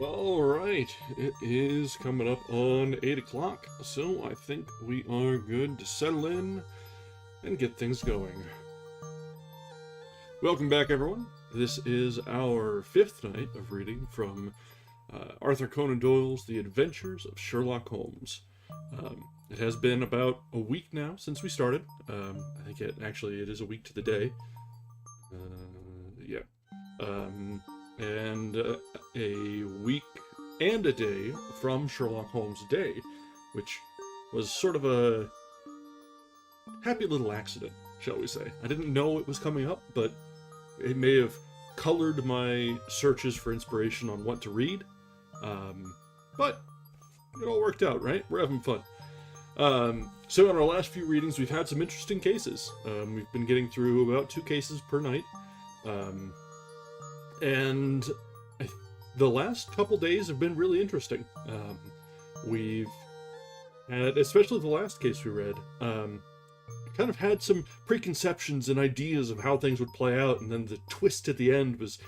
Alright, it is coming up on 8 o'clock, so I think we are good to settle in and get things going. Welcome back, everyone. This is our 5th night of reading from Arthur Conan Doyle's The Adventures of Sherlock Holmes. It has been about a week now since we started. I think it is a week to the day. And a week and a day from Sherlock Holmes' Day, which was sort of a happy little accident, shall we say. I didn't know it was coming up, but it may have colored my searches for inspiration on what to read. But it all worked out, right? We're having fun. So in our last few readings, we've had some interesting cases. We've been getting through about 2 cases per night. And the last couple days have been really interesting. We've had, especially the last case we read, kind of had some preconceptions and ideas of how things would play out, and then the twist at the end was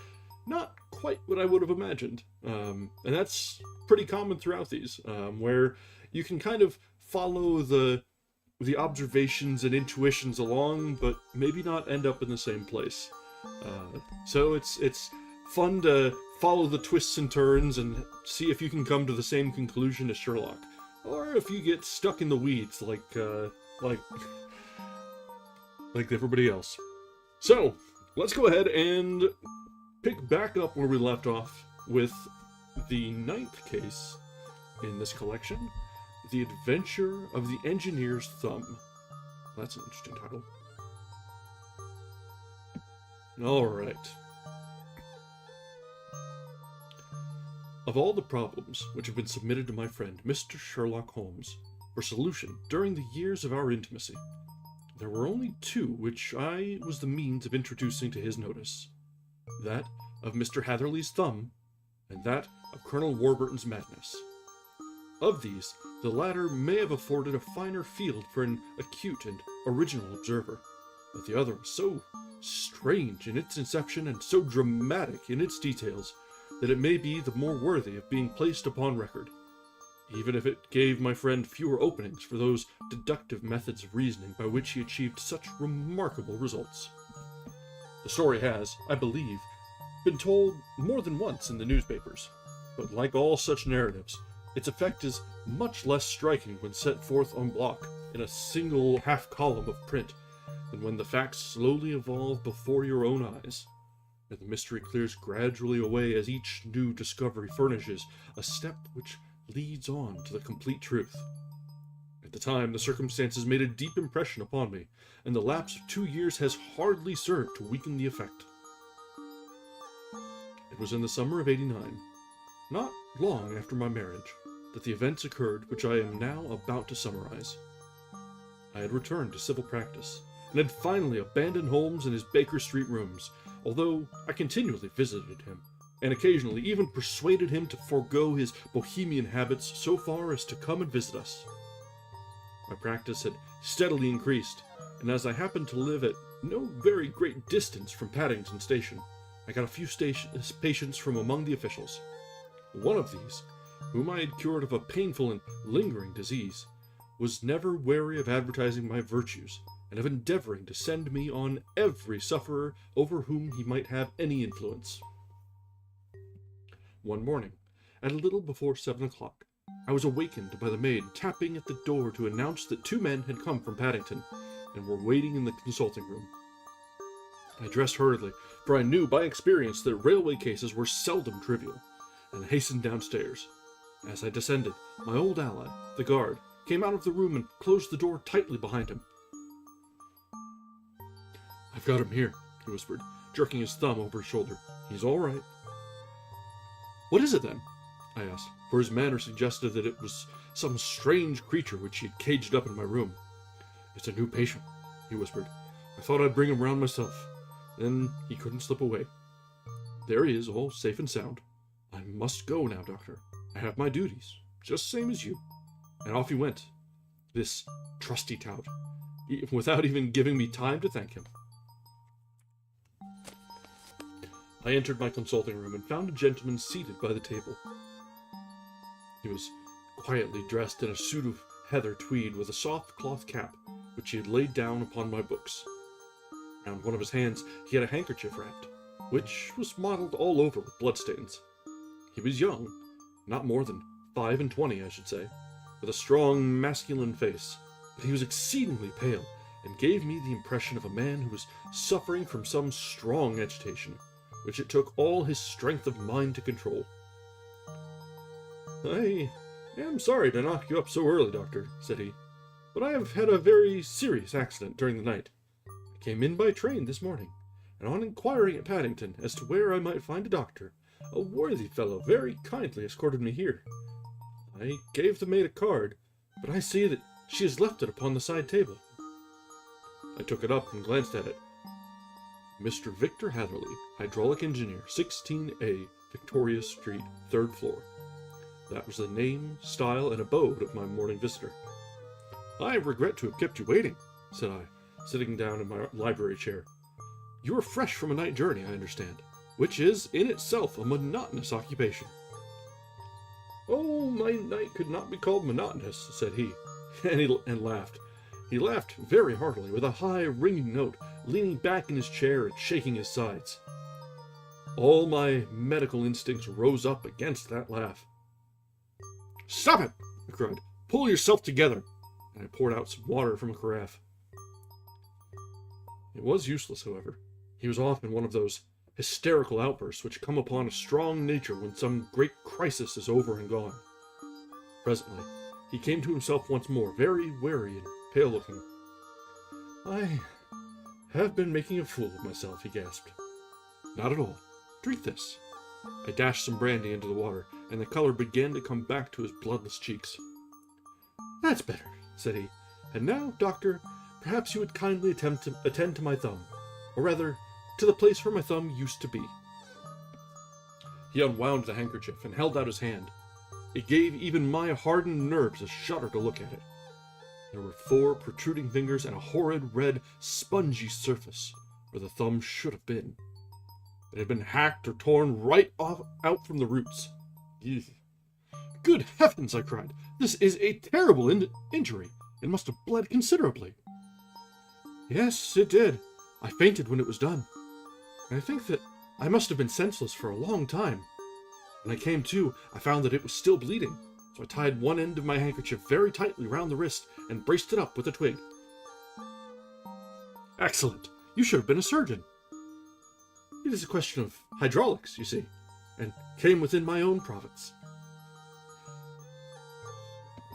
not quite what I would have imagined. And that's pretty common throughout these, where you can kind of follow the observations and intuitions along, but maybe not end up in the same place. So it's fun to follow the twists and turns and see if you can come to the same conclusion as Sherlock, or if you get stuck in the weeds like everybody else. So let's go ahead and pick back up where we left off with the 9th case in this collection, The Adventure of the Engineer's Thumb. That's an interesting title. Alright. Of all the problems which have been submitted to my friend, Mr. Sherlock Holmes, for solution during the years of our intimacy, there were only 2 which I was the means of introducing to his notice. That of Mr. Hatherley's thumb, and that of Colonel Warburton's madness. Of these, the latter may have afforded a finer field for an acute and original observer, but the other was so strange in its inception and so dramatic in its details that it may be the more worthy of being placed upon record, even if it gave my friend fewer openings for those deductive methods of reasoning by which he achieved such remarkable results. The story has, I believe, been told more than once in the newspapers, but like all such narratives, its effect is much less striking when set forth en bloc in a single half-column of print than when the facts slowly evolve before your own eyes, and the mystery clears gradually away as each new discovery furnishes a step which leads on to the complete truth. At the time, the circumstances made a deep impression upon me, and the lapse of 2 years has hardly served to weaken the effect. It was in the summer of '89, not long after my marriage, that the events occurred which I am now about to summarize. I had returned to civil practice, and had finally abandoned Holmes and his Baker Street rooms, although I continually visited him, and occasionally even persuaded him to forego his bohemian habits so far as to come and visit us. My practice had steadily increased, and as I happened to live at no very great distance from Paddington Station, I got a few patients from among the officials. One of these, whom I had cured of a painful and lingering disease, was never wary of advertising my virtues, and of endeavoring to send me on every sufferer over whom he might have any influence. One morning, at a little before 7 o'clock, I was awakened by the maid tapping at the door to announce that 2 men had come from Paddington, and were waiting in the consulting room. I dressed hurriedly, for I knew by experience that railway cases were seldom trivial, and hastened downstairs. As I descended, my old ally, the guard, came out of the room and closed the door tightly behind him. "I've got him here," he whispered, jerking his thumb over his shoulder. "He's all right." "What is it, then?" I asked, for his manner suggested that it was some strange creature which he had caged up in my room. "It's a new patient," he whispered. "I thought I'd bring him round myself." Then he couldn't slip away. "There he is, all safe and sound. I must go now, Doctor. I have my duties, just same as you." And off he went, this trusty tout, without even giving me time to thank him. I entered my consulting room and found a gentleman seated by the table. He was quietly dressed in a suit of heather tweed with a soft cloth cap, which he had laid down upon my books. Round one of his hands he had a handkerchief wrapped, which was mottled all over with bloodstains. He was young, not more than 25, I should say, with a strong masculine face, but he was exceedingly pale, and gave me the impression of a man who was suffering from some strong agitation, which it took all his strength of mind to control. "I am sorry to knock you up so early, Doctor," said he, "but I have had a very serious accident during the night. I came in by train this morning, and on inquiring at Paddington as to where I might find a doctor, a worthy fellow very kindly escorted me here. I gave the maid a card, but I see that she has left it upon the side table." I took it up and glanced at it. "Mr. Victor Hatherley, hydraulic engineer, 16A, Victoria Street, 3rd floor." That was the name, style, and abode of my morning visitor. "I regret to have kept you waiting," said I, sitting down in my library chair. "You are fresh from a night journey, I understand, which is in itself a monotonous occupation." "Oh, my night could not be called monotonous," said he, and laughed. He laughed very heartily, with a high, ringing note, leaning back in his chair and shaking his sides. All my medical instincts rose up against that laugh. "Stop it!" I cried. "Pull yourself together!" And I poured out some water from a carafe. It was useless, however. He was off in one of those hysterical outbursts which come upon a strong nature when some great crisis is over and gone. Presently, he came to himself once more, very weary and pale-looking. "I have been making a fool of myself," he gasped. "Not at all. Drink this." I dashed some brandy into the water, and the color began to come back to his bloodless cheeks. "That's better," said he. "And now, Doctor, perhaps you would kindly attend to my thumb, or rather, to the place where my thumb used to be." He unwound the handkerchief and held out his hand. It gave even my hardened nerves a shudder to look at it. There were 4 protruding fingers and a horrid, red, spongy surface where the thumb should have been. It had been hacked or torn right out from the roots. Eugh. "Good heavens!" I cried. "This is a terrible injury. It must have bled considerably." "Yes, it did. I fainted when it was done. And I think that I must have been senseless for a long time. When I came to, I found that it was still bleeding, so I tied one end of my handkerchief very tightly round the wrist and braced it up with a twig." "Excellent! You should have been a surgeon." "It is a question of hydraulics, you see, and came within my own province."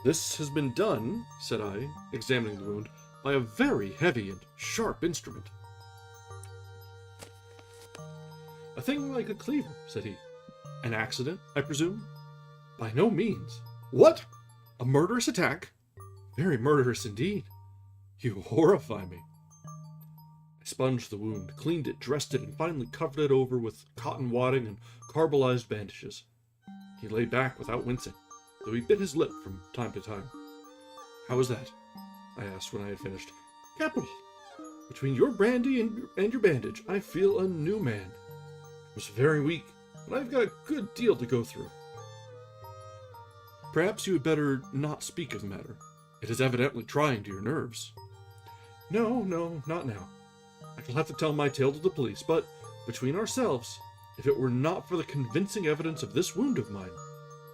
"This has been done," said I, examining the wound, "by a very heavy and sharp instrument." "A thing like a cleaver," said he. "An accident, I presume?" "By no means." "What? A murderous attack?" "Very murderous indeed." "You horrify me." I sponged the wound, cleaned it, dressed it, and finally covered it over with cotton wadding and carbolized bandages. He lay back without wincing, though he bit his lip from time to time. "How was that?" I asked when I had finished. "Capital. Between your brandy and your bandage, I feel a new man. I was very weak, but I've got a good deal to go through." "Perhaps you had better not speak of the matter. It is evidently trying to your nerves." No, not now. I shall have to tell my tale to the police, but, between ourselves, if it were not for the convincing evidence of this wound of mine,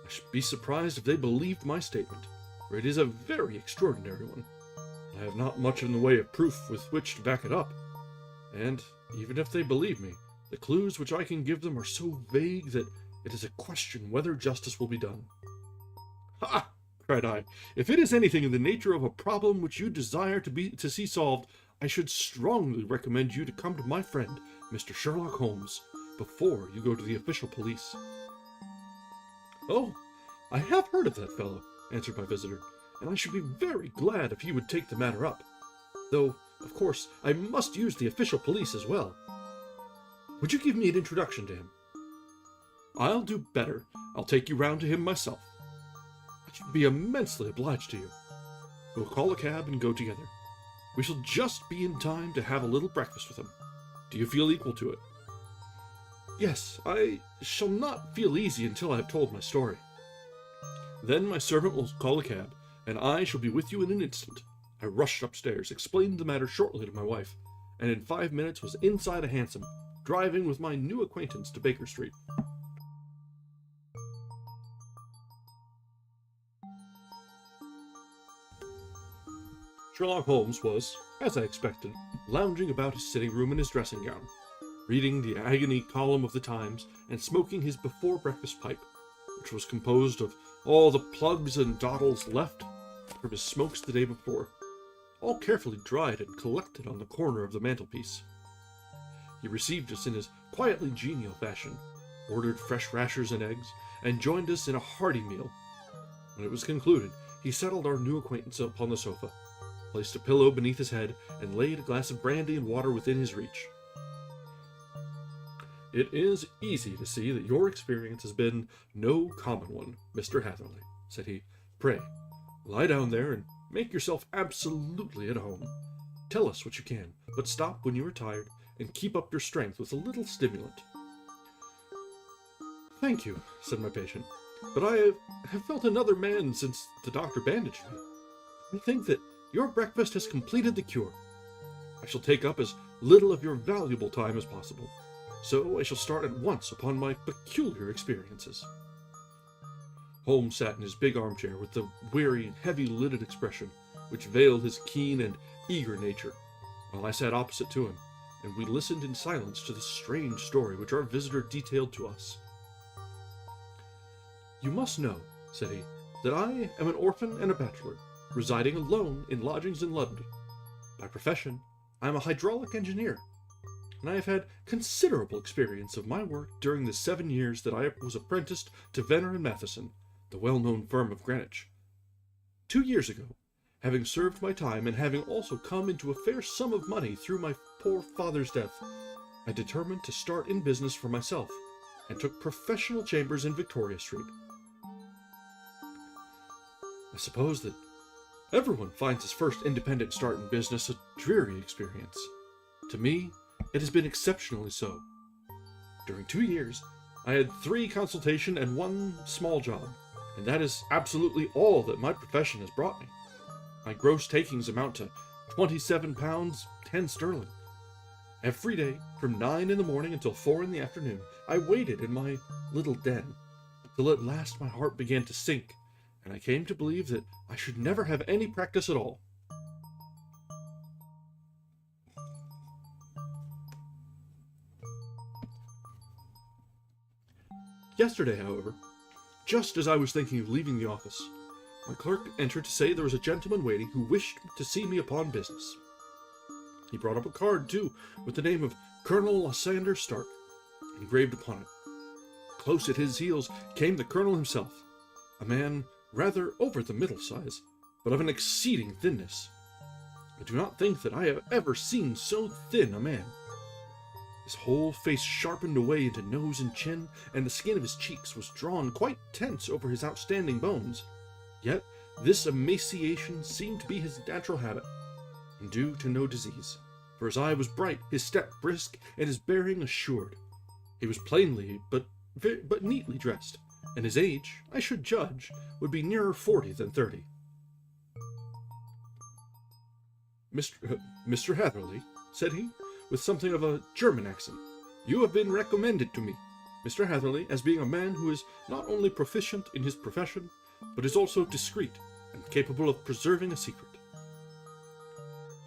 I should be surprised if they believed my statement, for it is a very extraordinary one. I have not much in the way of proof with which to back it up, and, even if they believe me, the clues which I can give them are so vague that it is a question whether justice will be done. "Ha!" cried I. "If it is anything in the nature of a problem which you desire to see solved, I should strongly recommend you to come to my friend, Mr. Sherlock Holmes, before you go to the official police." "Oh, I have heard of that fellow," answered my visitor, "and I should be very glad if he would take the matter up. Though, of course, I must use the official police as well. Would you give me an introduction to him?" "I'll do better. I'll take you round to him myself." "I should be immensely obliged to you." "We'll call a cab and go together. We shall just be in time to have a little breakfast with him. Do you feel equal to it?" Yes, I shall not feel easy until I have told my story. Then my servant will call a cab, and I shall be with you in an instant. I rushed upstairs, explained the matter shortly to my wife, and in 5 minutes was inside a hansom, driving with my new acquaintance to Baker Street. Sherlock Holmes was, as I expected, lounging about his sitting room in his dressing gown, reading the agony column of the Times and smoking his before-breakfast pipe, which was composed of all the plugs and dottles left from his smokes the day before, all carefully dried and collected on the corner of the mantelpiece. He received us in his quietly genial fashion, ordered fresh rashers and eggs, and joined us in a hearty meal. When it was concluded, he settled our new acquaintance upon the sofa, placed a pillow beneath his head, and laid a glass of brandy and water within his reach. "It is easy to see that your experience has been no common one, Mr. Hatherley," said he. "Pray, lie down there and make yourself absolutely at home. Tell us what you can, but stop when you are tired, and keep up your strength with a little stimulant." "Thank you," said my patient, "but I have felt another man since the doctor bandaged me. I think that your breakfast has completed the cure. I shall take up as little of your valuable time as possible, so I shall start at once upon my peculiar experiences." Holmes sat in his big armchair with the weary, heavy-lidded expression which veiled his keen and eager nature, while I sat opposite to him, and we listened in silence to the strange story which our visitor detailed to us. "You must know," said he, "that I am an orphan and a bachelor, residing alone in lodgings in London. By profession, I am a hydraulic engineer, and I have had considerable experience of my work during the 7 years that I was apprenticed to Venner and Matheson, the well-known firm of Greenwich. 2 years ago, having served my time and having also come into a fair sum of money through my poor father's death, I determined to start in business for myself, and took professional chambers in Victoria Street. I suppose that everyone finds his first independent start in business a dreary experience. To me, it has been exceptionally so. During 2 years, I had 3 consultation and 1 small job, and that is absolutely all that my profession has brought me. My gross takings amount to £27, 10 sterling. Every day, from 9 in the morning until 4 in the afternoon, I waited in my little den, till at last my heart began to sink, and I came to believe that I should never have any practice at all. Yesterday, however, just as I was thinking of leaving the office, my clerk entered to say there was a gentleman waiting who wished to see me upon business. He brought up a card, too, with the name of Colonel Lysander Stark engraved upon it. Close at his heels came the colonel himself, a man rather over the middle size, but of an exceeding thinness. I do not think that I have ever seen so thin a man. His whole face sharpened away into nose and chin, and the skin of his cheeks was drawn quite tense over his outstanding bones. Yet this emaciation seemed to be his natural habit, and due to no disease, for his eye was bright, his step brisk, and his bearing assured. He was plainly but neatly dressed, and his age, I should judge, would be nearer 40 than 30. Mr. Hatherley," said he, with something of a German accent, "you have been recommended to me, Mr. Hatherley, as being a man who is not only proficient in his profession, but is also discreet and capable of preserving a secret."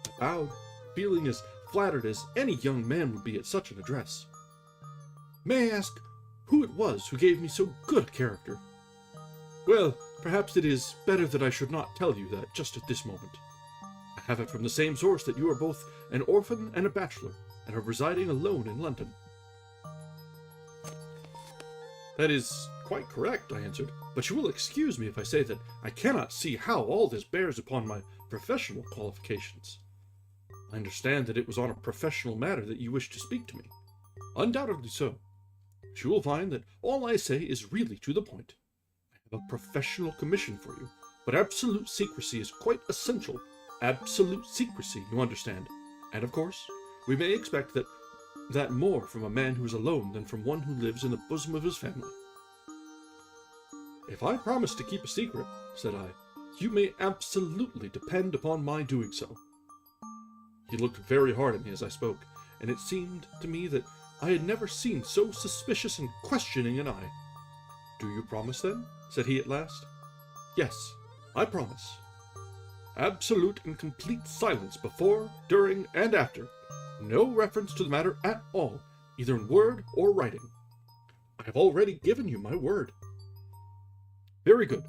I bowed, feeling as flattered as any young man would be at such an address. "May I ask who it was who gave me so good a character?" "Well, perhaps it is better that I should not tell you that just at this moment. I have it from the same source that you are both an orphan and a bachelor, and are residing alone in London." "That is quite correct," I answered, "but you will excuse me if I say that I cannot see how all this bears upon my professional qualifications. I understand that it was on a professional matter that you wished to speak to me." "Undoubtedly so. But you will find that all I say is really to the point. I have a professional commission for you, but absolute secrecy is quite essential. Absolute secrecy, you understand. And, of course, we may expect that that more from a man who is alone than from one who lives in the bosom of his family. If I promise to keep a secret, said I, you may absolutely depend upon my doing so. He looked very hard at me as I spoke, and it seemed to me that I had never seen so suspicious and questioning an eye. Do you promise, then? Said he at last. Yes, I promise. Absolute and complete silence before, during, and after. No reference to the matter at all, either in word or writing. I have already given you my word. Very good.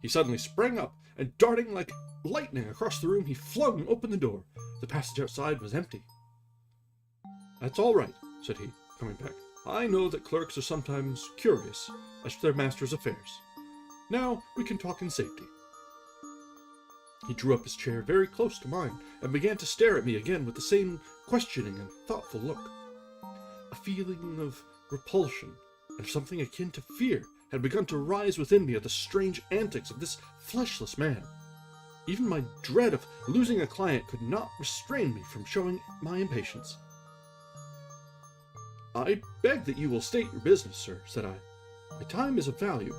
He suddenly sprang up, and darting like lightning across the room, he flung open the door. The passage outside was empty. That's all right, said he, coming back. I know that clerks are sometimes curious as to their master's affairs. Now we can talk in safety. He drew up his chair very close to mine, and began to stare at me again with the same questioning and thoughtful look. A feeling of repulsion, and of something akin to fear, had begun to rise within me at the strange antics of this fleshless man. Even my dread of losing a client could not restrain me from showing my impatience. I beg that you will state your business, sir, said I. My time is of value.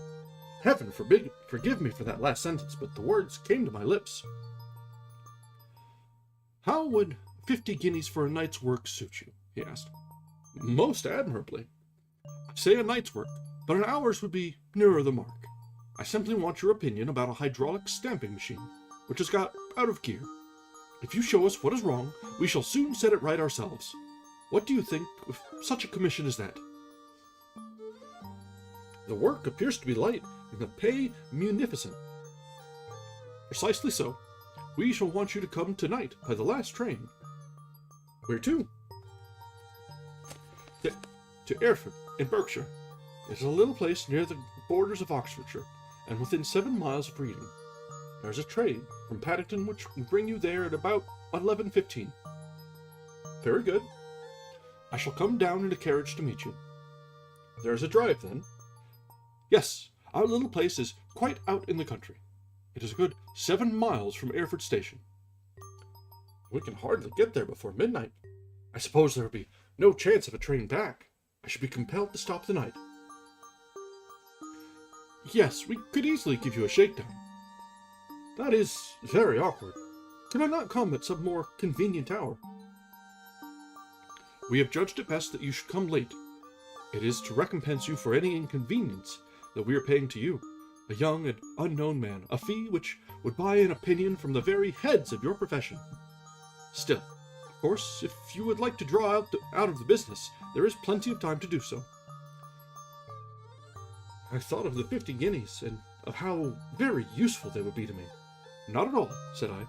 Heaven forgive me for that last sentence, but the words came to my lips. How would 50 guineas for a night's work suit you? He asked. Most admirably. I say a night's work, but an hour's would be nearer the mark. I simply want your opinion about a hydraulic stamping machine, which has got out of gear. If you show us what is wrong, we shall soon set it right ourselves. What do you think of such a commission as that? The work appears to be light, and the pay munificent. Precisely so. We shall want you to come tonight by the last train. Where to? To Erfurt, in Berkshire. It is a little place near the borders of Oxfordshire, and within 7 miles of Reading. There is a train from Paddington which will bring you there at about 11:15. Very good. I shall come down in a carriage to meet you. There is a drive, then? Yes, our little place is quite out in the country. It is a good 7 miles from Erfurt Station. We can hardly get there before midnight. I suppose there will be no chance of a train back. I should be compelled to stop the night. Yes, we could easily give you a shakedown. That is very awkward. Could I not come at some more convenient hour? We have judged it best that you should come late. It is to recompense you for any inconvenience that we are paying to you, a young and unknown man, a fee which would buy an opinion from the very heads of your profession. Still, of course, if you would like to draw out of the business, there is plenty of time to do so. I thought of the 50 guineas, and of how very useful they would be to me. Not at all, said I.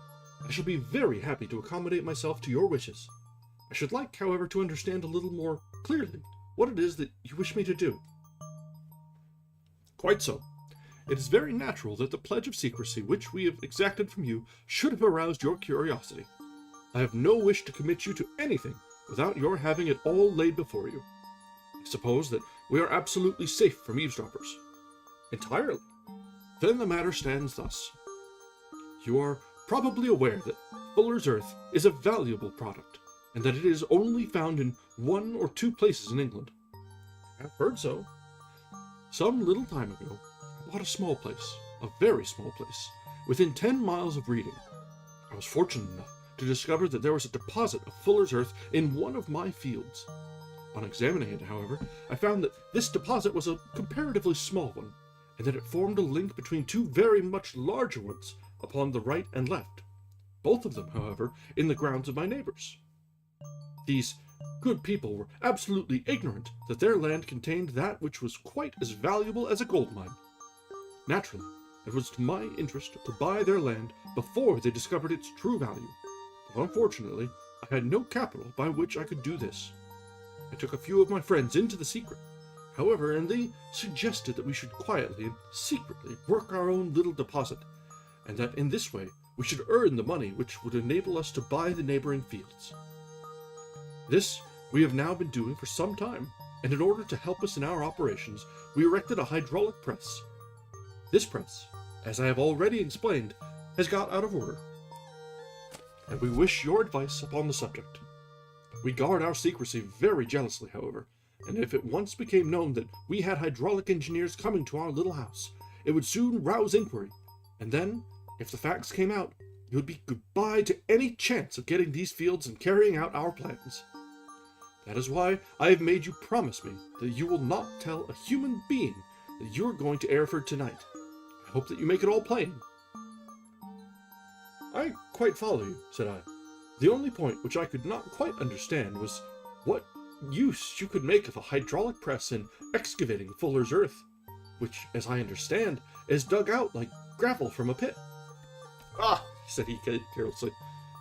I shall be very happy to accommodate myself to your wishes. I should like, however, to understand a little more clearly what it is that you wish me to do. Quite so. It is very natural that the pledge of secrecy which we have exacted from you should have aroused your curiosity. I have no wish to commit you to anything without your having it all laid before you. I suppose that we are absolutely safe from eavesdroppers. Entirely. Then the matter stands thus. You are probably aware that Fuller's Earth is a valuable product, and that it is only found in 1 or 2 places in England. I have heard so. Some little time ago, I bought a small place, a very small place, within 10 miles of Reading. I was fortunate enough to discover that there was a deposit of Fuller's Earth in one of my fields. On examining it, however, I found that this deposit was a comparatively small one, and that it formed a link between 2 very much larger ones upon the right and left, both of them, however, in the grounds of my neighbors. These good people were absolutely ignorant that their land contained that which was quite as valuable as a gold mine. Naturally, it was to my interest to buy their land before they discovered its true value, but unfortunately, I had no capital by which I could do this. I took a few of my friends into the secret, however, and they suggested that we should quietly and secretly work our own little deposit, and that in this way we should earn the money which would enable us to buy the neighboring fields. This we have now been doing for some time, and in order to help us in our operations, we erected a hydraulic press. This press, as I have already explained, has got out of order, and we wish your advice upon the subject. We guard our secrecy very jealously, however, and if it once became known that we had hydraulic engineers coming to our little house, it would soon rouse inquiry, and then, if the facts came out, it would be goodbye to any chance of getting these fields and carrying out our plans. That is why I have made you promise me that you will not tell a human being that you are going to Hereford tonight. I hope that you make it all plain." "I quite follow you," said I. "The only point which I could not quite understand was what use you could make of a hydraulic press in excavating Fuller's earth, which, as I understand, is dug out like gravel from a pit." "Ah," said he carelessly,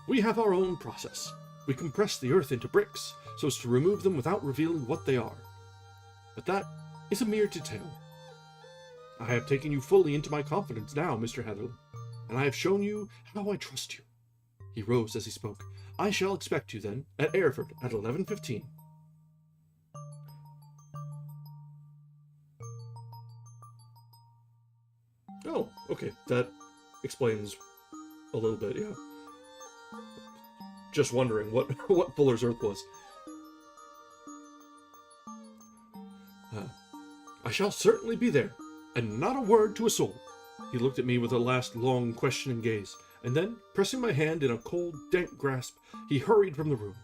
"we have our own process. We compress the earth into bricks, so as to remove them without revealing what they are. But that is a mere detail. I have taken you fully into my confidence now, Mr. Heatherley, and I have shown you how I trust you." He rose as he spoke. "I shall expect you, then, at Hereford at 11:15. Oh, okay, that explains a little bit, yeah. Just wondering what Fuller's Earth was. "I shall certainly be there, and not a word to a soul." He looked at me with a last long questioning gaze, and then, pressing my hand in a cold, dank grasp, he hurried from the room.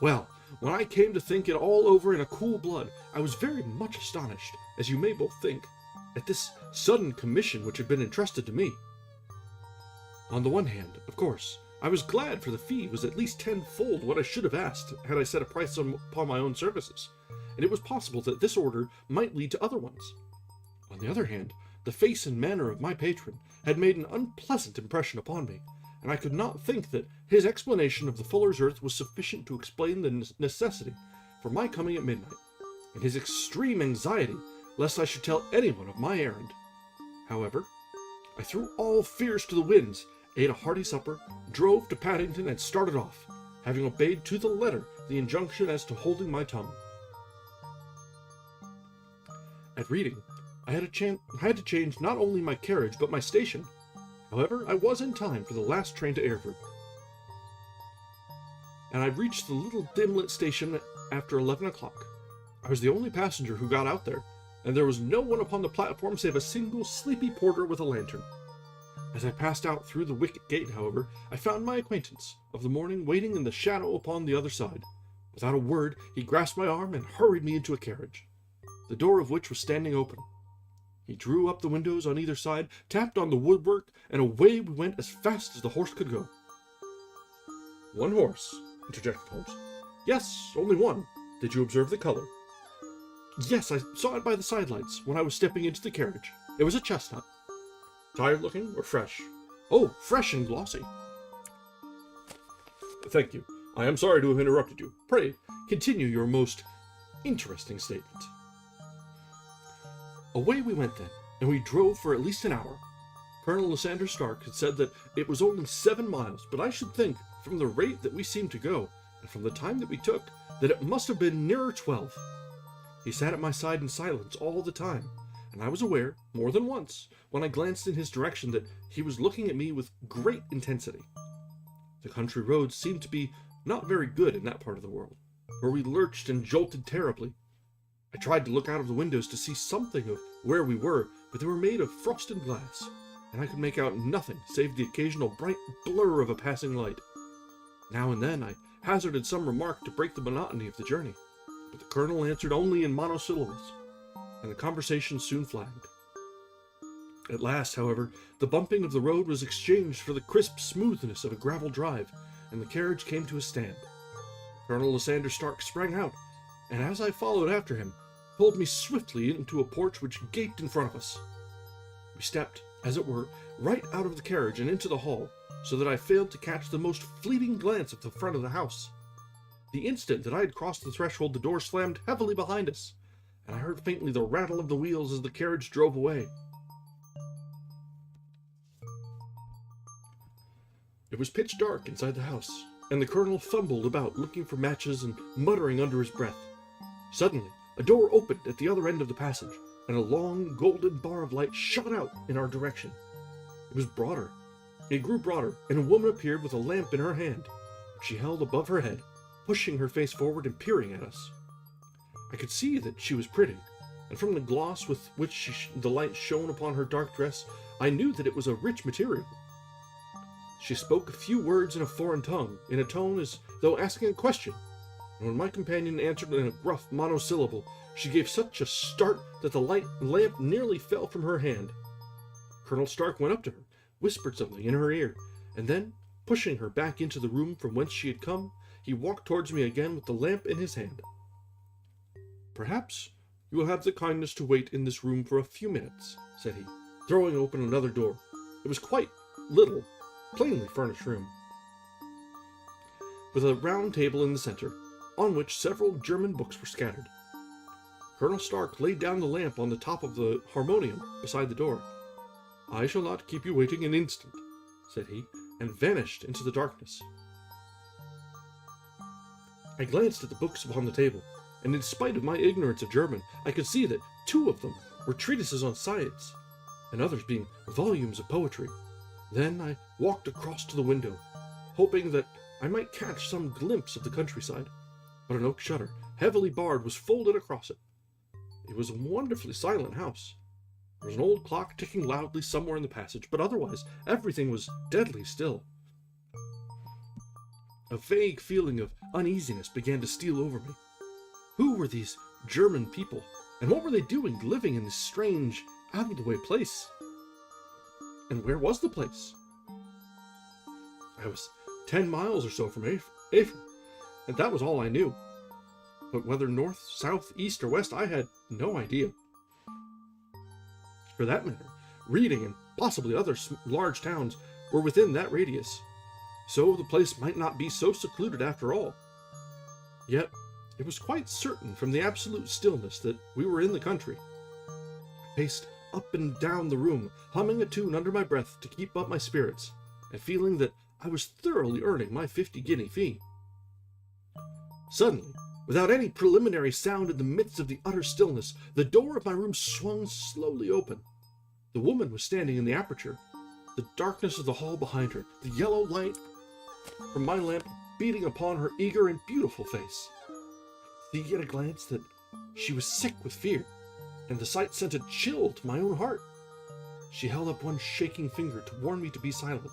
Well, when I came to think it all over in a cool blood, I was very much astonished, as you may both think, at this sudden commission which had been entrusted to me. On the one hand, of course, I was glad, for the fee was at least tenfold what I should have asked had I set a price upon my own services, and it was possible that this order might lead to other ones. On the other hand, the face and manner of my patron had made an unpleasant impression upon me, and I could not think that his explanation of the Fuller's Earth was sufficient to explain the necessity for my coming at midnight, and his extreme anxiety lest I should tell anyone of my errand. However, I threw all fears to the winds, ate a hearty supper, drove to Paddington, and started off, having obeyed to the letter the injunction as to holding my tongue. At Reading, I had to change not only my carriage but my station. However, I was in time for the last train to Hereford, and I reached the little dim-lit station after 11 o'clock. I was the only passenger who got out there, and there was no one upon the platform save a single sleepy porter with a lantern. As I passed out through the wicket gate, however, I found my acquaintance of the morning waiting in the shadow upon the other side. Without a word, he grasped my arm and hurried me into a carriage, the door of which was standing open. He drew up the windows on either side, tapped on the woodwork, and away we went as fast as the horse could go. "One horse," interjected Holmes. "Yes, only one. Did you observe the color?" "Yes, I saw it by the sidelights when I was stepping into the carriage. It was a chestnut." "Tired looking or fresh?" "Oh, fresh and glossy." "Thank you. I am sorry to have interrupted you. Pray, continue your most interesting statement." Away we went then, and we drove for at least an hour. Colonel Lysander Stark had said that it was only 7 miles, but I should think, from the rate that we seemed to go, and from the time that we took, that it must have been nearer 12. He sat at my side in silence all the time, and I was aware, more than once, when I glanced in his direction, that he was looking at me with great intensity. The country roads seemed to be not very good in that part of the world, where we lurched and jolted terribly. I tried to look out of the windows to see something of where we were, but they were made of frosted glass, and I could make out nothing save the occasional bright blur of a passing light. Now and then I hazarded some remark to break the monotony of the journey, but the colonel answered only in monosyllables, and the conversation soon flagged. At last, however, the bumping of the road was exchanged for the crisp smoothness of a gravel drive, and the carriage came to a stand. Colonel Lysander Stark sprang out, and as I followed after him, pulled me swiftly into a porch which gaped in front of us. We stepped, as it were, right out of the carriage and into the hall, so that I failed to catch the most fleeting glance of the front of the house. The instant that I had crossed the threshold, the door slammed heavily behind us, and I heard faintly the rattle of the wheels as the carriage drove away. It was pitch dark inside the house, and the colonel fumbled about looking for matches and muttering under his breath. Suddenly, a door opened at the other end of the passage, and a long golden bar of light shot out in our direction. It was broader. It grew broader, and a woman appeared with a lamp in her hand, which she held above her head, pushing her face forward and peering at us. I could see that she was pretty, and from the gloss with which the light shone upon her dark dress, I knew that it was a rich material. She spoke a few words in a foreign tongue, in a tone as though asking a question, and when my companion answered in a gruff monosyllable, she gave such a start that the lamp nearly fell from her hand. Colonel Stark went up to her, whispered something in her ear, and then, pushing her back into the room from whence she had come, he walked towards me again with the lamp in his hand. "Perhaps you will have the kindness to wait in this room for a few minutes," said he, throwing open another door. It was quite little, plainly furnished room, with a round table in the center, on which several German books were scattered. Colonel Stark laid down the lamp on the top of the harmonium beside the door. "I shall not keep you waiting an instant," said he, and vanished into the darkness. I glanced at the books upon the table, and in spite of my ignorance of German, I could see that 2 of them were treatises on science, and others being volumes of poetry. Then I walked across to the window, hoping that I might catch some glimpse of the countryside, but an oak shutter, heavily barred, was folded across it. It was a wonderfully silent house. There was an old clock ticking loudly somewhere in the passage, but otherwise everything was deadly still. A vague feeling of uneasiness began to steal over me. Who were these German people, and what were they doing living in this strange, out-of-the-way place? And where was the place? I was 10 miles or so from Avon, and that was all I knew. But whether north, south, east, or west, I had no idea. For that matter, Reading and possibly other large towns were within that radius, so the place might not be so secluded after all. Yet, it was quite certain from the absolute stillness that we were in the country. I paced up and down the room, humming a tune under my breath to keep up my spirits, and feeling that I was thoroughly earning my 50-guinea fee. Suddenly, without any preliminary sound in the midst of the utter stillness, the door of my room swung slowly open. The woman was standing in the aperture, the darkness of the hall behind her, the yellow light from my lamp beating upon her eager and beautiful face. I see at a glance that she was sick with fear, and the sight sent a chill to my own heart. She held up one shaking finger to warn me to be silent,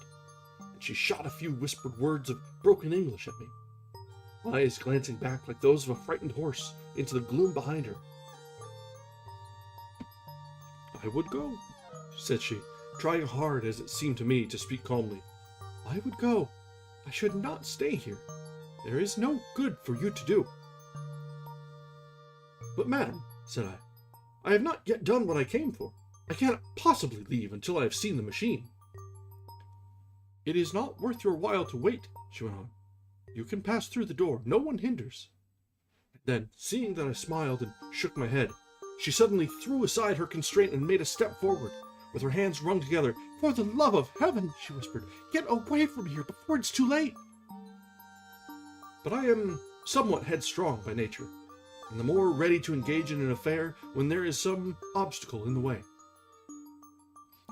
and she shot a few whispered words of broken English at me, eyes glancing back like those of a frightened horse into the gloom behind her. "I would go," said she, trying hard, as it seemed to me, to speak calmly. "I would go. I should not stay here. There is no good for you to do." "But, madam," said I have not yet done what I came for. I cannot possibly leave until I have seen the machine." "It is not worth your while to wait," she went on. "You can pass through the door. No one hinders." Then, seeing that I smiled and shook my head, she suddenly threw aside her constraint and made a step forward, with her hands wrung together. "For the love of heaven," she whispered, "get away from here before it's too late." But I am somewhat headstrong by nature, and the more ready to engage in an affair when there is some obstacle in the way.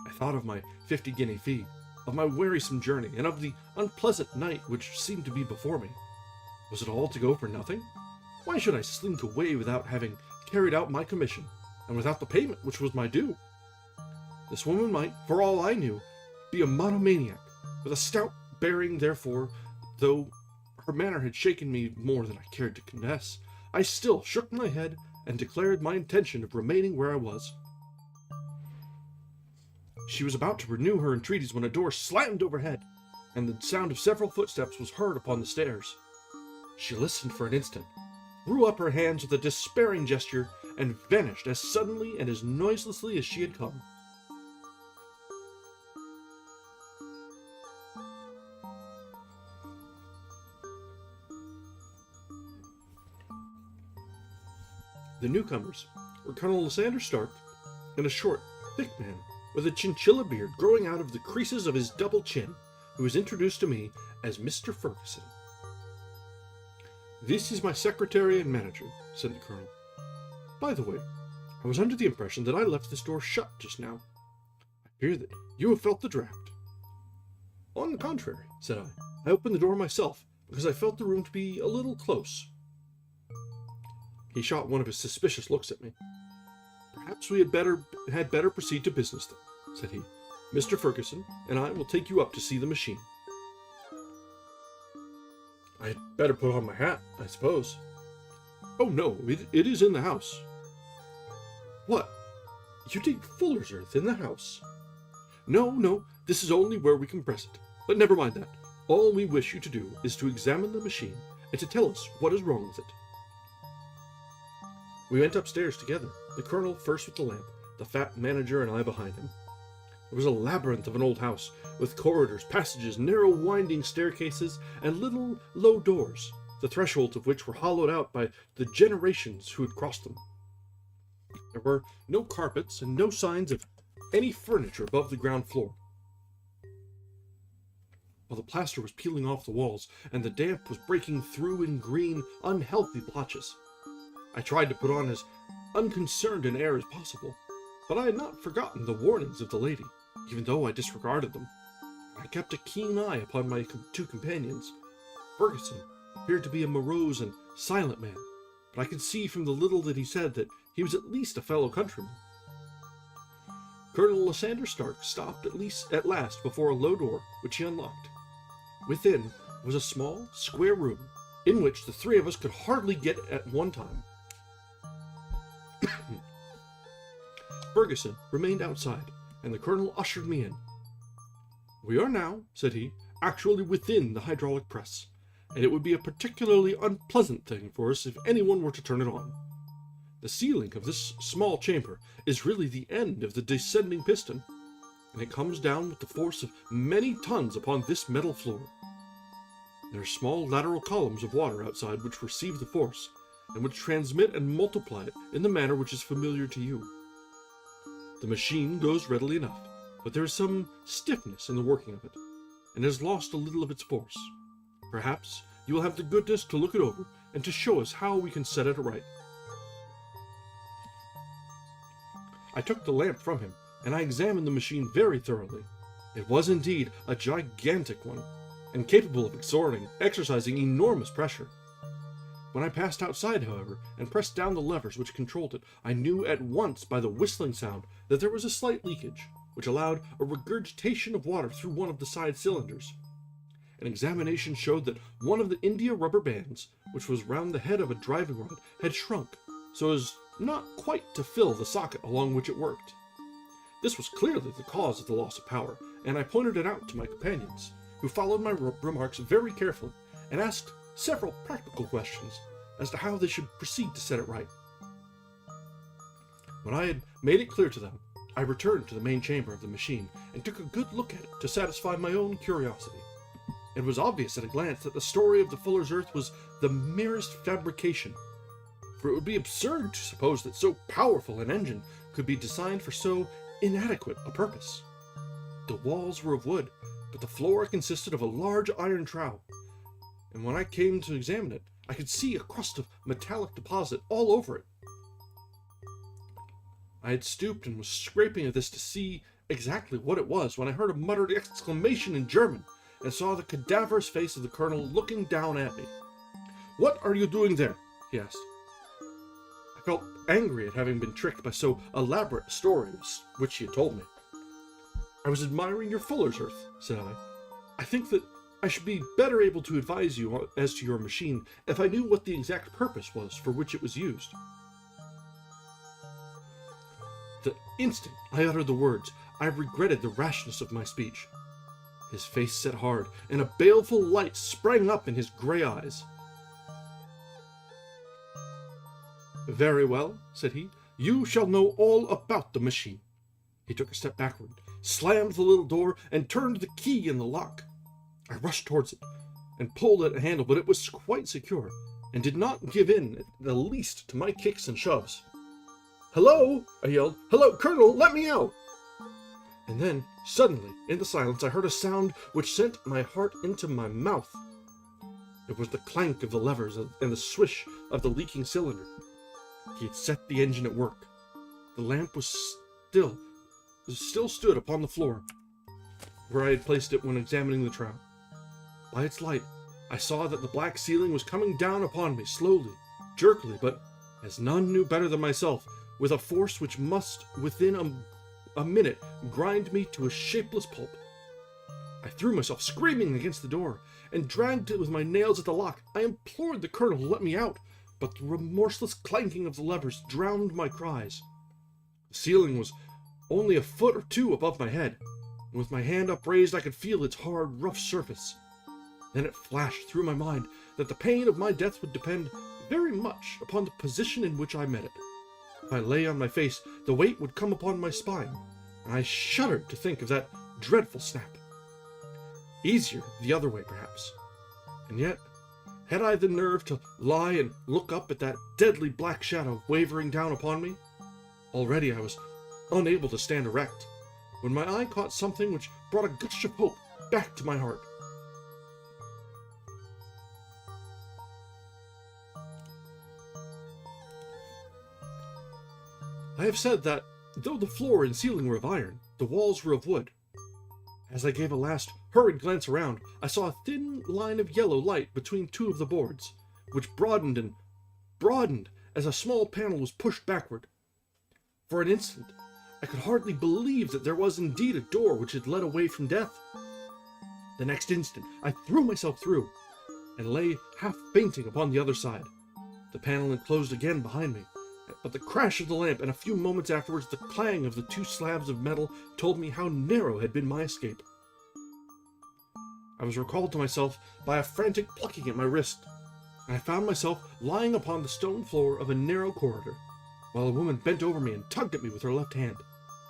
I thought of my 50-guinea fee, of my wearisome journey, and of the unpleasant night which seemed to be before me. Was it all to go for nothing? Why should I slink away without having carried out my commission, and without the payment which was my due? This woman might, for all I knew, be a monomaniac, with a stout bearing. Therefore, though her manner had shaken me more than I cared to confess, I still shook my head and declared my intention of remaining where I was. She was about to renew her entreaties when a door slammed overhead, and the sound of several footsteps was heard upon the stairs. She listened for an instant, threw up her hands with a despairing gesture, and vanished as suddenly and as noiselessly as she had come. The newcomers were Colonel Lysander Stark and a short, thick man with a chinchilla beard growing out of the creases of his double chin, who was introduced to me as Mr. Ferguson. "This is my secretary and manager," said the colonel. "By the way, I was under the impression that I left this door shut just now. I fear that you have felt the draught." "On the contrary," said I opened the door myself, because I felt the room to be a little close. He shot one of his suspicious looks at me. "Perhaps we had better proceed to business, then," said he. "Mr. Ferguson and I will take you up to see the machine." "I had better put on my hat, I suppose." "Oh, no, it is in the house." "What? You dig fuller's earth in the house?" No, this is only where we compress it. But never mind that. All we wish you to do is to examine the machine and to tell us what is wrong with it." We went upstairs together, the colonel first with the lamp, the fat manager and I behind him. It was a labyrinth of an old house, with corridors, passages, narrow winding staircases, and little low doors, the thresholds of which were hollowed out by the generations who had crossed them. There were no carpets and no signs of any furniture above the ground floor, while the plaster was peeling off the walls and the damp was breaking through in green, unhealthy blotches. I tried to put on as unconcerned an air as possible, but I had not forgotten the warnings of the lady, even though I disregarded them. I kept a keen eye upon my two companions. Ferguson appeared to be a morose and silent man, but I could see from the little that he said that he was at least a fellow countryman. Colonel Lysander Stark stopped at last before a low door, which he unlocked. Within was a small, square room, in which the three of us could hardly get at one time. Ferguson remained outside, and the colonel ushered me in. "We are now," said he, "actually within the hydraulic press, and it would be a particularly unpleasant thing for us if anyone were to turn it on. The ceiling of this small chamber is really the end of the descending piston, and it comes down with the force of many tons upon this metal floor. There are small lateral columns of water outside which receive the force, and which transmit and multiply it in the manner which is familiar to you. The machine goes readily enough, but there is some stiffness in the working of it, and has lost a little of its force. Perhaps you will have the goodness to look it over, and to show us how we can set it right." I took the lamp from him, and I examined the machine very thoroughly. It was indeed a gigantic one, and capable of exercising enormous pressure. When I passed outside, however, and pressed down the levers which controlled it, I knew at once by the whistling sound that there was a slight leakage, which allowed a regurgitation of water through one of the side cylinders. An examination showed that one of the India rubber bands, which was round the head of a driving rod, had shrunk, so as not quite to fill the socket along which it worked. This was clearly the cause of the loss of power, and I pointed it out to my companions, who followed my remarks very carefully, and asked several practical questions as to how they should proceed to set it right. When I had made it clear to them, I returned to the main chamber of the machine and took a good look at it to satisfy my own curiosity. It was obvious at a glance that the story of the fuller's earth was the merest fabrication, for it would be absurd to suppose that so powerful an engine could be designed for so inadequate a purpose. The walls were of wood, but the floor consisted of a large iron trowel, and when I came to examine it, I could see a crust of metallic deposit all over it. I had stooped and was scraping at this to see exactly what it was when I heard a muttered exclamation in German, and saw the cadaverous face of the colonel looking down at me. "What are you doing there?" he asked. I felt angry at having been tricked by so elaborate a story which he had told me. "I was admiring your fuller's earth," said I. "I think that I should be better able to advise you as to your machine if I knew what the exact purpose was for which it was used." The instant I uttered the words, I regretted the rashness of my speech. His face set hard, and a baleful light sprang up in his grey eyes. "Very well," said he, "you shall know all about the machine." He took a step backward, slammed the little door, and turned the key in the lock. I rushed towards it, and pulled at a handle, but it was quite secure, and did not give in the least to my kicks and shoves. "Hello!" I yelled. "Hello, Colonel, let me out!" And then, suddenly, in the silence, I heard a sound which sent my heart into my mouth. It was the clank of the levers and the swish of the leaking cylinder. He had set the engine at work. The lamp was still stood upon the floor, where I had placed it when examining the trough. By its light, I saw that the black ceiling was coming down upon me slowly, jerkily, but, as none knew better than myself, with a force which must, within a minute, grind me to a shapeless pulp. I threw myself screaming against the door, and dragged it with my nails at the lock. I implored the colonel to let me out, but the remorseless clanking of the levers drowned my cries. The ceiling was only a foot or two above my head, and with my hand upraised I could feel its hard, rough surface. Then it flashed through my mind that the pain of my death would depend very much upon the position in which I met it. If I lay on my face, the weight would come upon my spine, and I shuddered to think of that dreadful snap. Easier the other way, perhaps. And yet, had I the nerve to lie and look up at that deadly black shadow wavering down upon me? Already I was unable to stand erect, when my eye caught something which brought a gush of hope back to my heart. I have said that, though the floor and ceiling were of iron, the walls were of wood. As I gave a last hurried glance around, I saw a thin line of yellow light between two of the boards, which broadened and broadened as a small panel was pushed backward. For an instant, I could hardly believe that there was indeed a door which had led away from death. The next instant, I threw myself through, and lay half fainting upon the other side. The panel had closed again behind me, but the crash of the lamp and a few moments afterwards the clang of the two slabs of metal told me how narrow had been my escape. I was recalled to myself by a frantic plucking at my wrist, and I found myself lying upon the stone floor of a narrow corridor, while a woman bent over me and tugged at me with her left hand,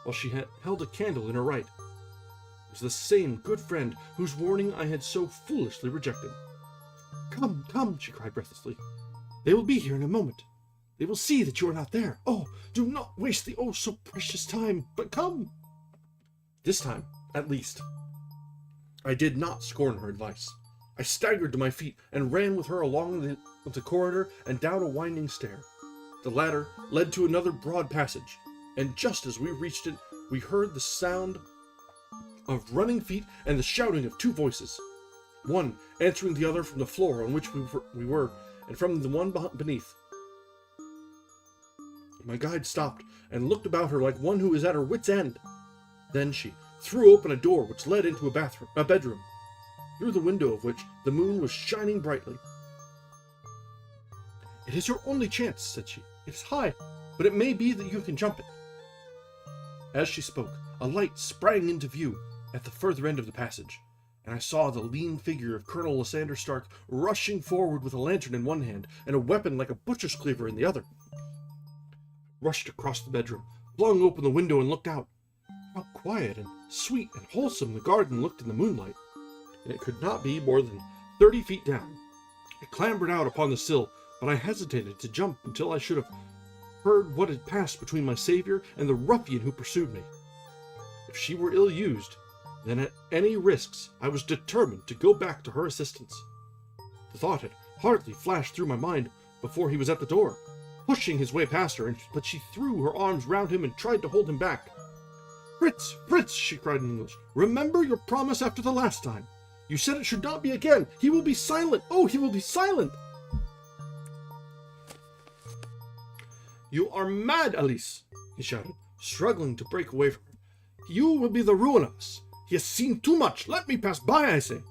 while she had held a candle in her right. It was the same good friend whose warning I had so foolishly rejected. "Come, come," she cried breathlessly. "They will be here in a moment. They will see that you are not there. Oh, do not waste the so precious time, but come." This time, at least, I did not scorn her advice. I staggered to my feet and ran with her along the corridor and down a winding stair. The latter led to another broad passage, and just as we reached it, we heard the sound of running feet and the shouting of two voices, one answering the other from the floor on which we were, and from the one beneath. My guide stopped and looked about her like one who is at her wit's end. Then she threw open a door which led into a bedroom, through the window of which the moon was shining brightly. "It is your only chance," said she. "It is high, but it may be that you can jump it." As she spoke, a light sprang into view at the further end of the passage, and I saw the lean figure of Colonel Lysander Stark rushing forward with a lantern in one hand and a weapon like a butcher's cleaver in the other. Rushed across the bedroom, flung open the window, and looked out. How quiet and sweet and wholesome the garden looked in the moonlight, and it could not be more than 30 feet down. I clambered out upon the sill, but I hesitated to jump until I should have heard what had passed between my savior and the ruffian who pursued me. If she were ill-used, then at any risks I was determined to go back to her assistance. The thought had hardly flashed through my mind before he was at the door, pushing his way past her, but she threw her arms round him and tried to hold him back. "Fritz, Fritz," she cried in English, "remember your promise after the last time. You said it should not be again. He will be silent. Oh, he will be silent." "You are mad, Alice," he shouted, struggling to break away from her. "You will be the ruin of us. He has seen too much. Let me pass by, I say."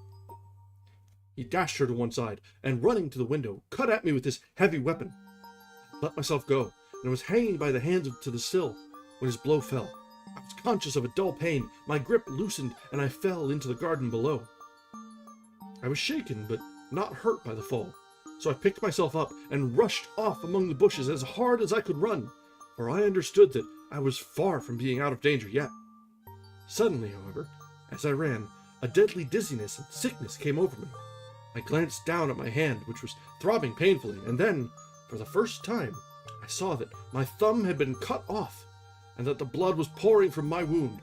He dashed her to one side, and running to the window, cut at me with his heavy weapon. I let myself go, and was hanging by the hands to the sill when his blow fell. I was conscious of a dull pain, my grip loosened, and I fell into the garden below. I was shaken, but not hurt by the fall, so I picked myself up and rushed off among the bushes as hard as I could run, for I understood that I was far from being out of danger yet. Suddenly, however, as I ran, a deadly dizziness and sickness came over me. I glanced down at my hand, which was throbbing painfully, and then, for the first time, I saw that my thumb had been cut off, and that the blood was pouring from my wound.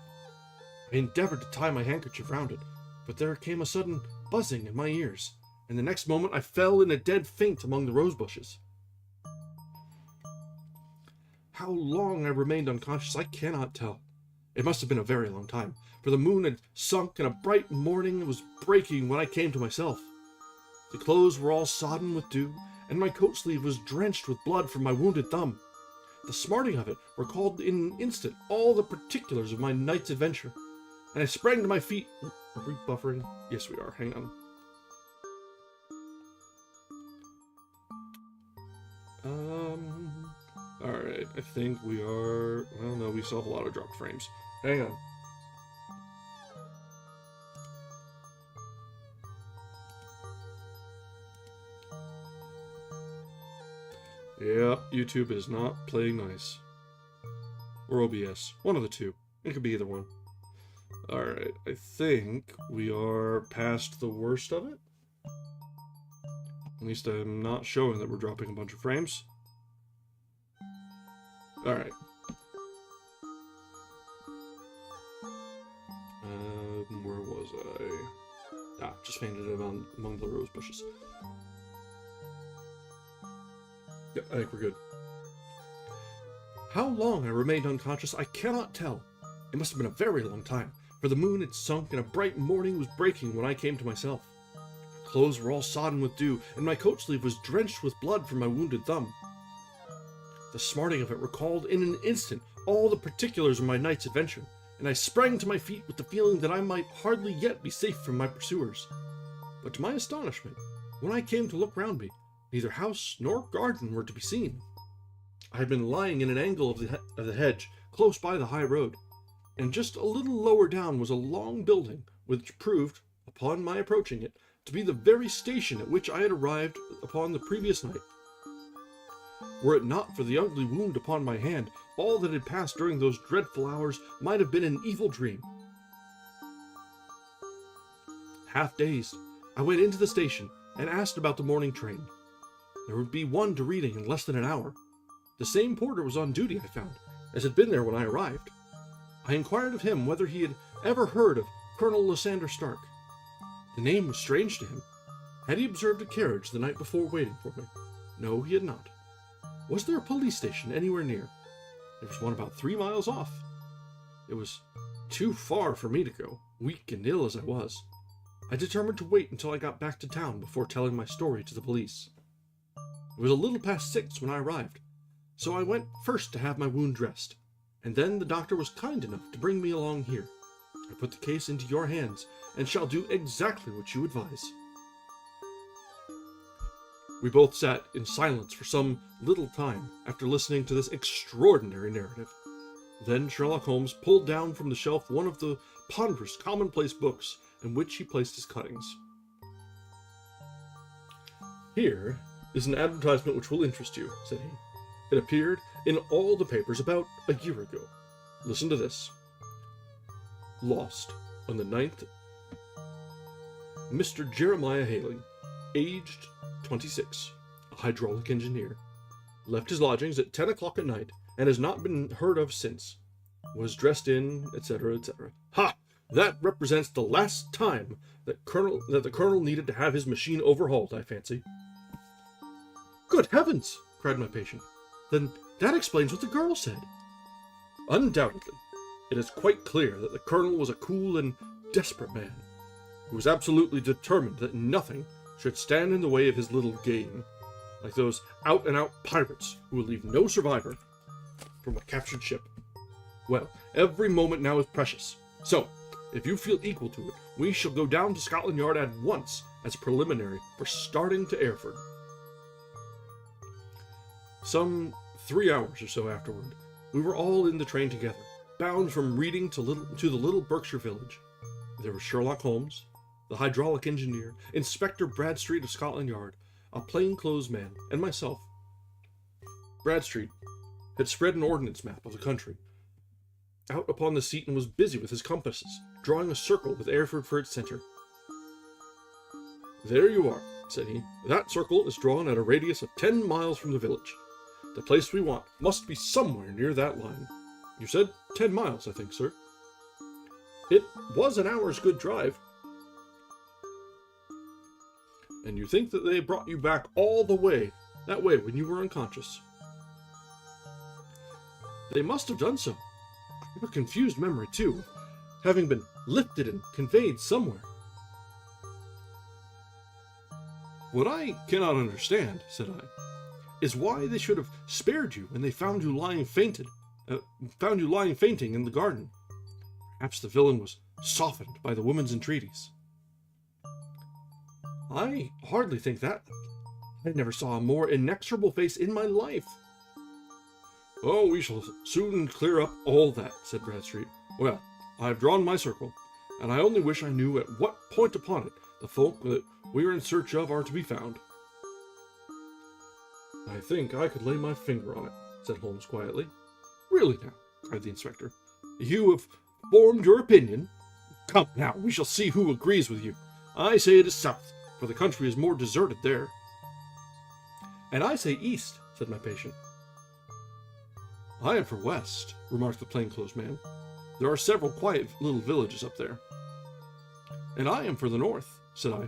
I endeavored to tie my handkerchief round it, but there came a sudden buzzing in my ears, and the next moment I fell in a dead faint among the rose bushes. How long I remained unconscious I cannot tell. It must have been a very long time, for the moon had sunk and a bright morning was breaking when I came to myself. The clothes were all sodden with dew, and my coat sleeve was drenched with blood from my wounded thumb. The smarting of it recalled in an instant all the particulars of my night's adventure, and I sprang to my feet. Are we buffering? Yes, we are. Hang on. Alright, I think we are... Well, no, we still have a lot of dropped frames. Hang on. Yeah, YouTube is not playing nice. Or OBS. One of the two. It could be either one. Alright, I think we are past the worst of it. At least I'm not showing that we're dropping a bunch of frames. Alright. Where was I? Ah, just fainted it among the rose bushes. Yeah, I think we're good. How long I remained unconscious, I cannot tell. It must have been a very long time, for the moon had sunk and a bright morning was breaking when I came to myself. My clothes were all sodden with dew, and my coat sleeve was drenched with blood from my wounded thumb. The smarting of it recalled in an instant all the particulars of my night's adventure, and I sprang to my feet with the feeling that I might hardly yet be safe from my pursuers. But to my astonishment, when I came to look round me, neither house nor garden were to be seen. I had been lying in an angle of the hedge, close by the high road, and just a little lower down was a long building, which proved, upon my approaching it, to be the very station at which I had arrived upon the previous night. Were it not for the ugly wound upon my hand, all that had passed during those dreadful hours might have been an evil dream. Half dazed, I went into the station and asked about the morning train. There would be one to Reading in less than an hour. The same porter was on duty, I found, as had been there when I arrived. I inquired of him whether he had ever heard of Colonel Lysander Stark. The name was strange to him. Had he observed a carriage the night before waiting for me? No, he had not. Was there a police station anywhere near? There was one about 3 miles off. It was too far for me to go, weak and ill as I was. I determined to wait until I got back to town before telling my story to the police. It was a little past 6 when I arrived, so I went first to have my wound dressed, and then the doctor was kind enough to bring me along here. I put the case into your hands, and shall do exactly what you advise. We both sat in silence for some little time after listening to this extraordinary narrative. Then Sherlock Holmes pulled down from the shelf one of the ponderous commonplace books in which he placed his cuttings. Here is an advertisement which will interest you, said he. It appeared in all the papers about a year ago. Listen to this. Lost on the 9th. Mr. Jeremiah Hailing, aged 26, a hydraulic engineer. Left his lodgings at 10 o'clock at night and has not been heard of since. Was dressed in, etc., etc. Ha! That represents the last time that the colonel needed to have his machine overhauled, I fancy. Good heavens! Cried my patient. Then that explains what the girl said. Undoubtedly. It is quite clear that the colonel was a cool and desperate man, who was absolutely determined that nothing should stand in the way of his little game, like those out-and-out pirates who will leave no survivor from a captured ship. Well, every moment now is precious, so, if you feel equal to it, we shall go down to Scotland Yard at once as preliminary for starting to Erfurt. Some 3 hours or so afterward, we were all in the train together, bound from Reading to the little Berkshire village. There was Sherlock Holmes, the hydraulic engineer, Inspector Bradstreet of Scotland Yard, a plainclothes man, and myself. Bradstreet had spread an ordnance map of the country out upon the seat and was busy with his compasses, drawing a circle with Erfurt for its center. There you are, said he. That circle is drawn at a radius of 10 miles from the village. The place we want must be somewhere near that line. You said 10 miles, I think, sir. It was an hour's good drive. And you think that they brought you back all the way, that way, when you were unconscious? They must have done so. I have a confused memory, too, having been lifted and conveyed somewhere. What I cannot understand, said I, is why they should have spared you when they found you lying fainting in the garden. Perhaps the villain was softened by the woman's entreaties. I hardly think that. I never saw a more inexorable face in my life. Oh, we shall soon clear up all that, said Bradstreet. Well, I have drawn my circle, and I only wish I knew at what point upon it the folk that we are in search of are to be found. I think I could lay my finger on it, said Holmes quietly. Really now, cried the inspector. You have formed your opinion? Come now, we shall see who agrees with you. I say it is south, for the country is more deserted there. And I say east, said my patient. I am for west, remarked the plainclothes man. There are several quiet little villages up there. And I am for the north, said I,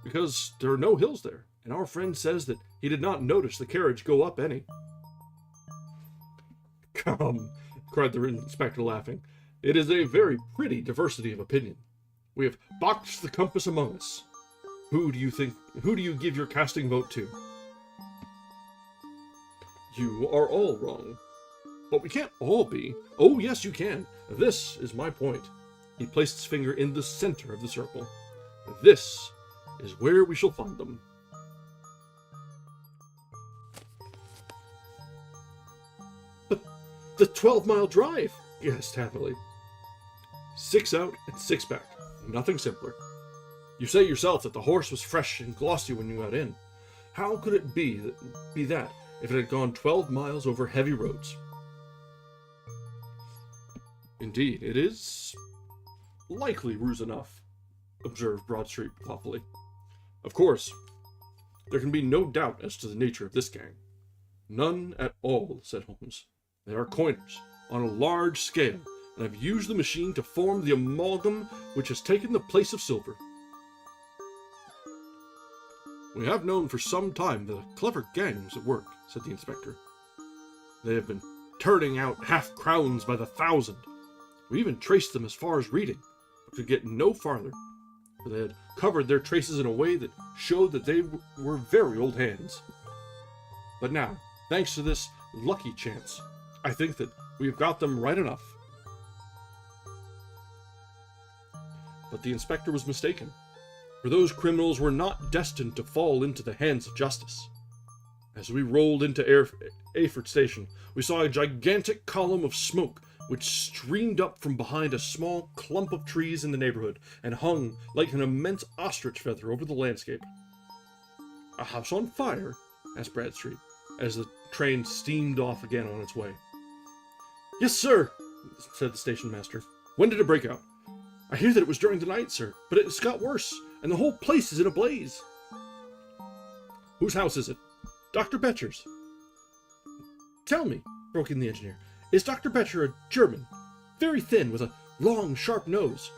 because there are no hills there, and our friend says that he did not notice the carriage go up any. Come, cried the inspector, laughing. It is a very pretty diversity of opinion. We have boxed the compass among us. Who do you give your casting vote to? You are all wrong. But we can't all be. Oh, yes, you can. This is my point. He placed his finger in the center of the circle. This is where we shall find them. But the 12-mile drive, gasped happily. 6 out and 6 back. Nothing simpler. You say yourself that the horse was fresh and glossy when you got in. How could it be that if it had gone 12 miles over heavy roads? Indeed, it is likely ruse enough, observed Bradstreet thoughtfully. Of course, there can be no doubt as to the nature of this gang. None at all, said Holmes. They are coiners, on a large scale, and have used the machine to form the amalgam which has taken the place of silver. We have known for some time that a clever gang was at work, said the inspector. They have been turning out half-crowns by the thousand. We even traced them as far as Reading, but could get no farther, for they had covered their traces in a way that showed that they were very old hands. But now, thanks to this lucky chance, I think that we've got them right enough. But the inspector was mistaken, for those criminals were not destined to fall into the hands of justice. As we rolled into Ayford Station, we saw a gigantic column of smoke which streamed up from behind a small clump of trees in the neighborhood and hung like an immense ostrich feather over the landscape. A house on fire? Asked Bradstreet, as the train steamed off again on its way. Yes, sir, said the station master. When did it break out? I hear that it was during the night, sir, but it's got worse, and the whole place is in a blaze. Whose house is it? Dr. Betcher's. Tell me, broke in the engineer, is Dr. Betcher a German, very thin, with a long, sharp nose?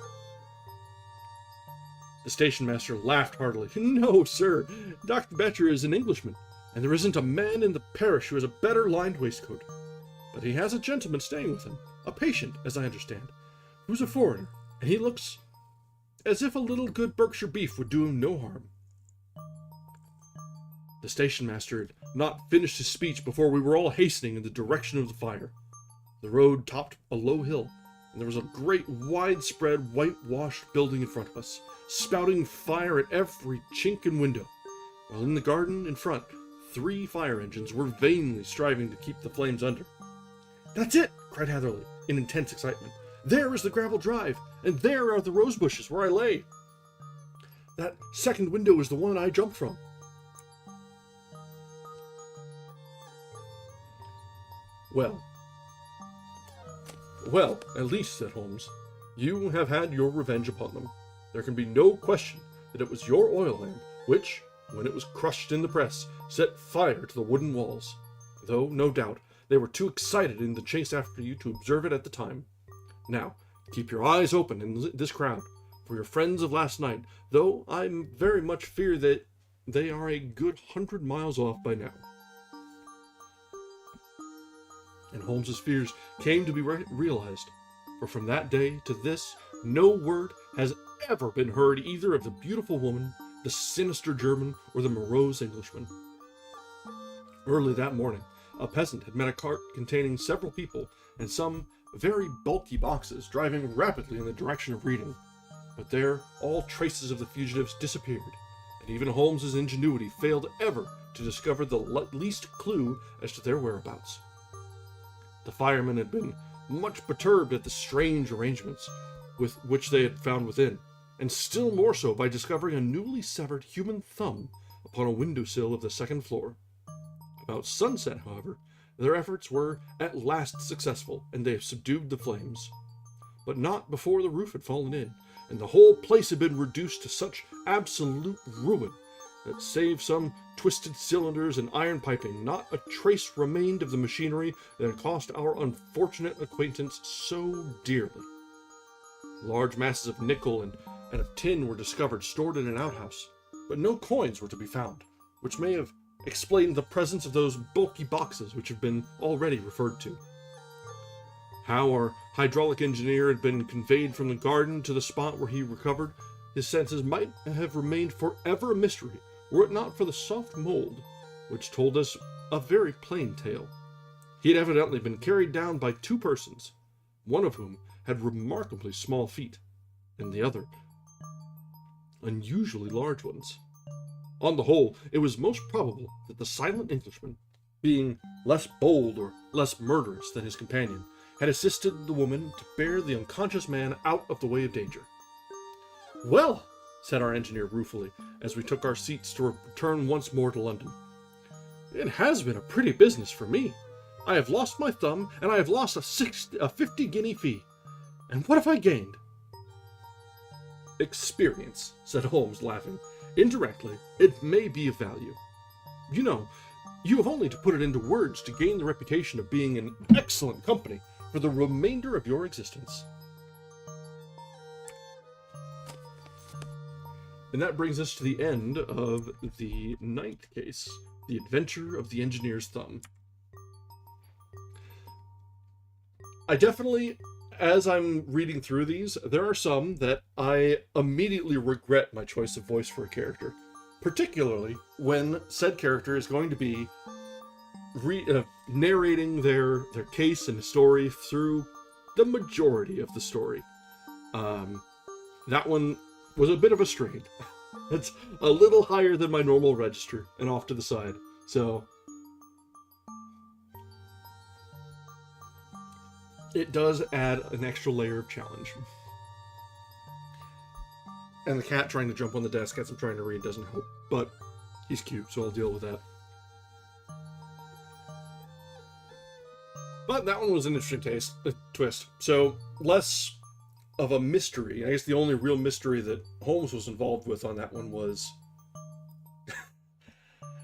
The station master laughed heartily. No, sir, Dr. Betcher is an Englishman, and there isn't a man in the parish who has a better lined waistcoat. But he has a gentleman staying with him, a patient, as I understand, who's a foreigner, and he looks as if a little good Berkshire beef would do him no harm. The station master had not finished his speech before we were all hastening in the direction of the fire. The road topped a low hill, and there was a great widespread whitewashed building in front of us, spouting fire at every chink and window, while in the garden in front 3 fire engines were vainly striving to keep the flames under. That's it, cried Hatherley, in intense excitement. There is the gravel drive, and there are the rose bushes where I lay. That second window is the one I jumped from. Well, at least, said Holmes, you have had your revenge upon them. There can be no question that it was your oil lamp which, when it was crushed in the press, set fire to the wooden walls, though, no doubt, they were too excited in the chase after you to observe it at the time. Now, keep your eyes open in this crowd, for your friends of last night, though I very much fear that they are a good 100 miles off by now. And Holmes's fears came to be realized, for from that day to this, no word has ever been heard either of the beautiful woman, the sinister German, or the morose Englishman. Early that morning, a peasant had met a cart containing several people and some very bulky boxes driving rapidly in the direction of Reading. But there, all traces of the fugitives disappeared, and even Holmes's ingenuity failed ever to discover the least clue as to their whereabouts. The firemen had been much perturbed at the strange arrangements with which they had found within, and still more so by discovering a newly severed human thumb upon a windowsill of the second floor. About sunset, however, their efforts were at last successful, and they subdued the flames. But not before the roof had fallen in, and the whole place had been reduced to such absolute ruin that, save some twisted cylinders and iron piping, not a trace remained of the machinery that had cost our unfortunate acquaintance so dearly. Large masses of nickel and of tin were discovered stored in an outhouse, but no coins were to be found, which may have explained the presence of those bulky boxes which have been already referred to. How our hydraulic engineer had been conveyed from the garden to the spot where he recovered his senses might have remained forever a mystery, were it not for the soft mold, which told us a very plain tale. He had evidently been carried down by two persons, one of whom had remarkably small feet, and the other unusually large ones. On the whole, it was most probable that the silent Englishman, being less bold or less murderous than his companion, had assisted the woman to bear the unconscious man out of the way of danger. "Well," said our engineer ruefully, as we took our seats to return once more to London, "it has been a pretty business for me. I have lost my thumb, and I have lost a 50-guinea fee. And what have I gained?" "Experience," said Holmes, laughing. "Indirectly, it may be of value. You know, you have only to put it into words to gain the reputation of being in excellent company for the remainder of your existence." And that brings us to the end of the 9th case, The Adventure of the Engineer's Thumb. I definitely, as I'm reading through these, there are some that I immediately regret my choice of voice for a character, particularly when said character is going to be narrating their case and story through the majority of the story. That one was a bit of a strain. It's a little higher than my normal register and off to the side, so it does add an extra layer of challenge. And the cat trying to jump on the desk as I'm trying to read doesn't help, but he's cute, so I'll deal with that. But that one was an interesting twist. So, less of a mystery. I guess the only real mystery that Holmes was involved with on that one was...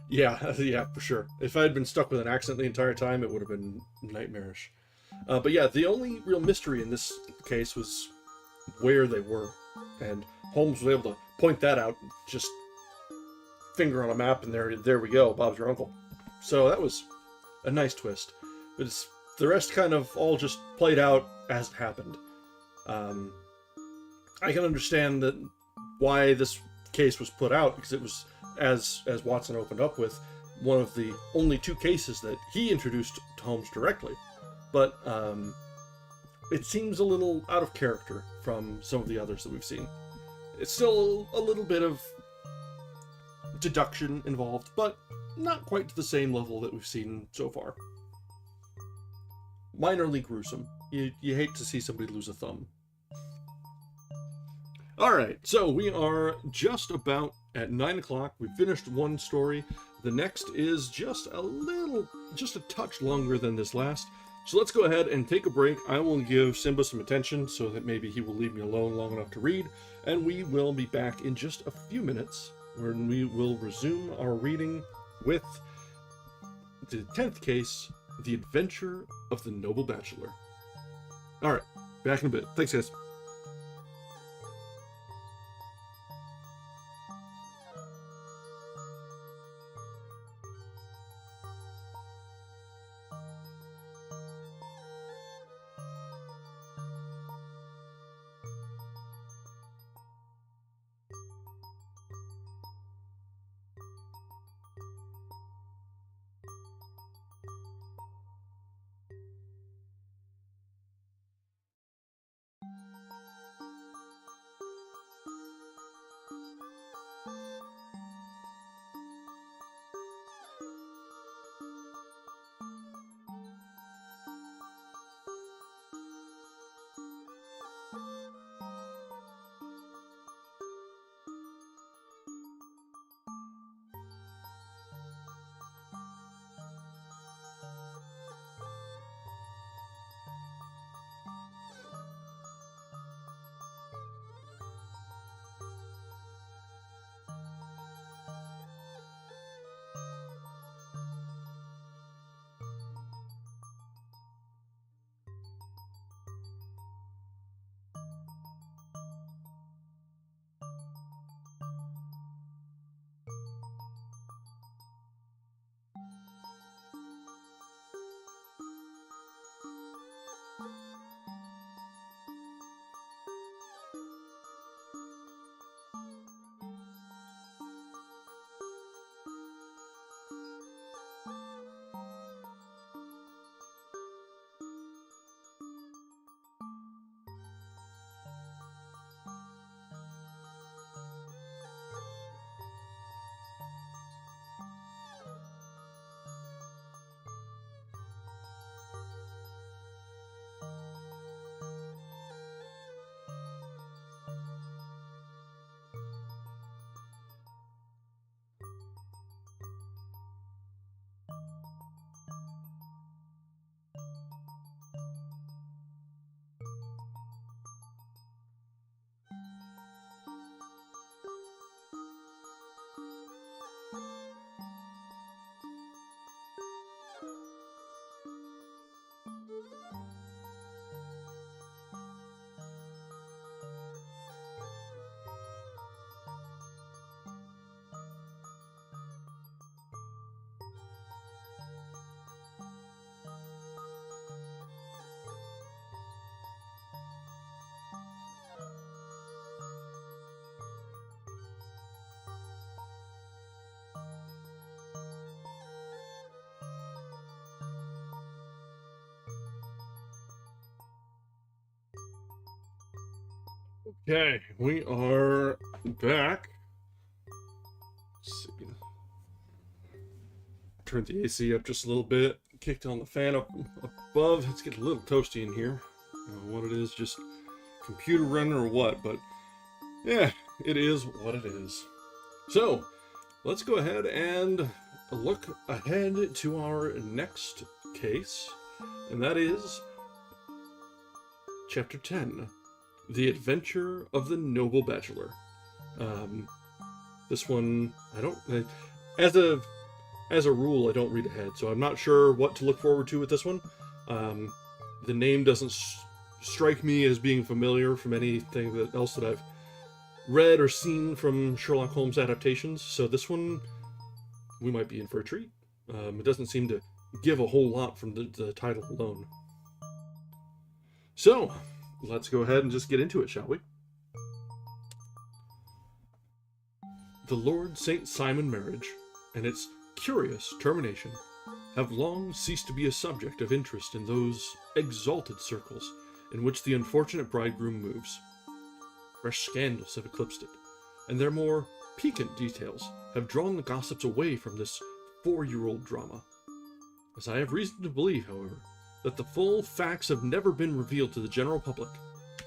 yeah, for sure. If I had been stuck with an accent the entire time, it would have been nightmarish. But yeah, the only real mystery in this case was where they were. And Holmes was able to point that out, just finger on a map, and there we go, Bob's your uncle. So that was a nice twist. But the rest kind of all just played out as it happened. I can understand that why this case was put out, because it was, as Watson opened up with, one of the only two cases that he introduced to Holmes directly. But it seems a little out of character from some of the others that we've seen. It's still a little bit of deduction involved, but not quite to the same level that we've seen so far. Minorly gruesome. You hate to see somebody lose a thumb. Alright, so we are just about at 9 o'clock. We finished one story. The next is just a touch longer than this last. So let's go ahead and take a break. I will give Simba some attention so that maybe he will leave me alone long enough to read. And we will be back in just a few minutes when we will resume our reading with the 10th case, The Adventure of the Noble Bachelor. Alright, back in a bit. Thanks, guys. Okay, we are back. Let's see. Turned the AC up just a little bit. Kicked on the fan up above. It's getting a little toasty in here. I don't know what it is, just computer running or what, but yeah, it is what it is. So, let's go ahead and look ahead to our next case, and that is Chapter 10, The Adventure of the Noble Bachelor. This one, as a rule, I don't read ahead, so I'm not sure what to look forward to with this one. The name doesn't strike me as being familiar from anything else that I've read or seen from Sherlock Holmes adaptations, so this one, we might be in for a treat. It doesn't seem to give a whole lot from the title alone. So, let's go ahead and just get into it, shall we? The Lord St. Simon marriage, and its curious termination, have long ceased to be a subject of interest in those exalted circles in which the unfortunate bridegroom moves. Fresh scandals have eclipsed it, and their more piquant details have drawn the gossips away from this 4-year-old drama. As I have reason to believe, however, that the full facts have never been revealed to the general public,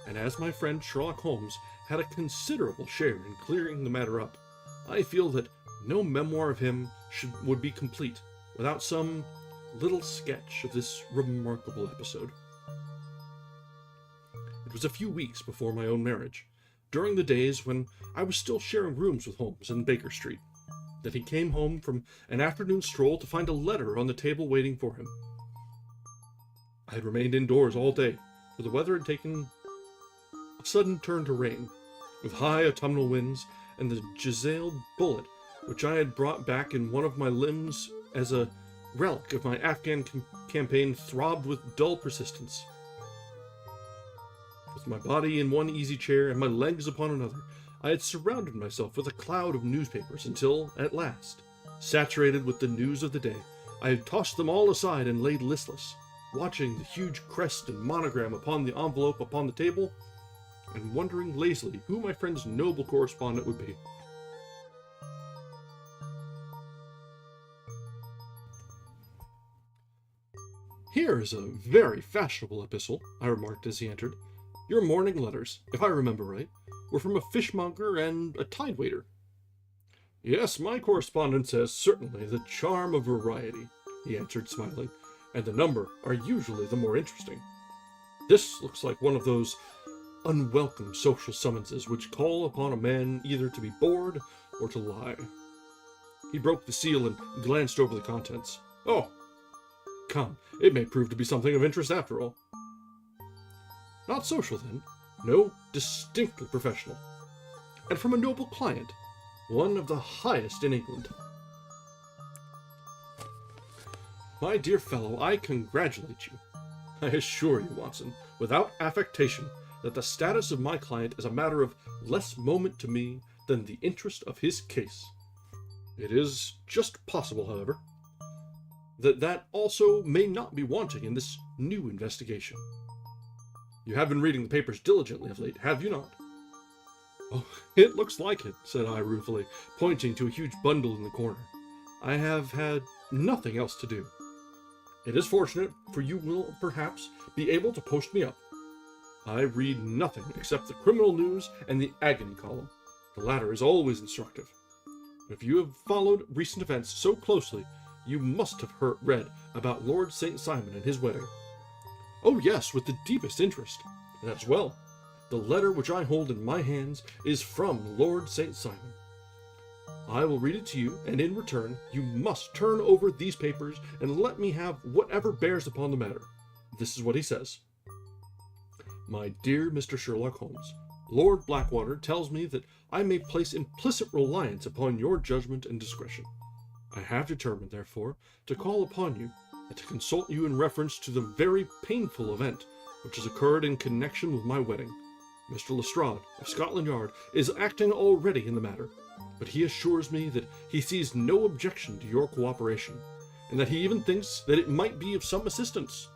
and as my friend Sherlock Holmes had a considerable share in clearing the matter up, I feel that no memoir of him would be complete without some little sketch of this remarkable episode. It was a few weeks before my own marriage, during the days when I was still sharing rooms with Holmes in Baker Street, that he came home from an afternoon stroll to find a letter on the table waiting for him. I had remained indoors all day, for the weather had taken a sudden turn to rain, with high autumnal winds, and the Giselle bullet, which I had brought back in one of my limbs as a relic of my Afghan campaign, throbbed with dull persistence. With my body in one easy chair and my legs upon another, I had surrounded myself with a cloud of newspapers until, at last, saturated with the news of the day, I had tossed them all aside and laid listless, watching the huge crest and monogram upon the envelope upon the table, and wondering lazily who my friend's noble correspondent would be. "Here is a very fashionable epistle," I remarked as he entered. "Your morning letters, if I remember right, were from a fishmonger and a tide waiter." "Yes, my correspondence has certainly the charm of variety," he answered, smiling, "and the number are usually the more interesting. This looks like one of those unwelcome social summonses which call upon a man either to be bored or to lie." He broke the seal and glanced over the contents. "Oh, come, it may prove to be something of interest after all." "Not social, then? No, distinctly professional. And from a noble client, one of the highest in England." "My dear fellow, I congratulate you. I assure you, Watson, without affectation, that the status of my client is a matter of less moment to me than the interest of his case. It is just possible, however, that also may not be wanting in this new investigation. You have been reading the papers diligently of late, have you not?" "Oh, it looks like it," said I ruefully, pointing to a huge bundle in the corner. "I have had nothing else to do. It is fortunate, for you will, perhaps, be able to post me up. I read nothing except the criminal news and the agony column. The latter is always instructive. If you have followed recent events so closely, you must have read about Lord St. Simon and his wedding." "Oh yes, with the deepest interest. That's well. The letter which I hold in my hands is from Lord St. Simon. I will read it to you, and in return, you must turn over these papers and let me have whatever bears upon the matter. This is what he says. 'My dear Mr. Sherlock Holmes, Lord Blackwater tells me that I may place implicit reliance upon your judgment and discretion. I have determined, therefore, to call upon you and to consult you in reference to the very painful event which has occurred in connection with my wedding. Mr. Lestrade, of Scotland Yard, is acting already in the matter, but he assures me that he sees no objection to your cooperation, and that he even thinks that it might be of some assistance.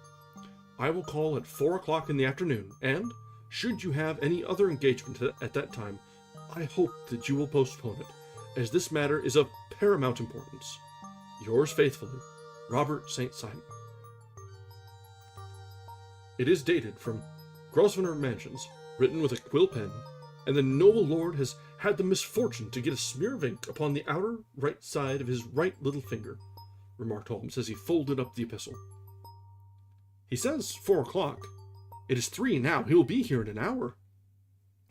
I will call at 4 o'clock in the afternoon, and, should you have any other engagement at that time, I hope that you will postpone it, as this matter is of paramount importance. Yours faithfully, Robert St. Simon. It is dated from Grosvenor Mansions, written with a quill pen, and the noble lord has had the misfortune to get a smear of ink upon the outer right side of his right little finger, remarked Holmes as he folded up the epistle. He says 4 o'clock. It is 3 now. He will be here in an hour.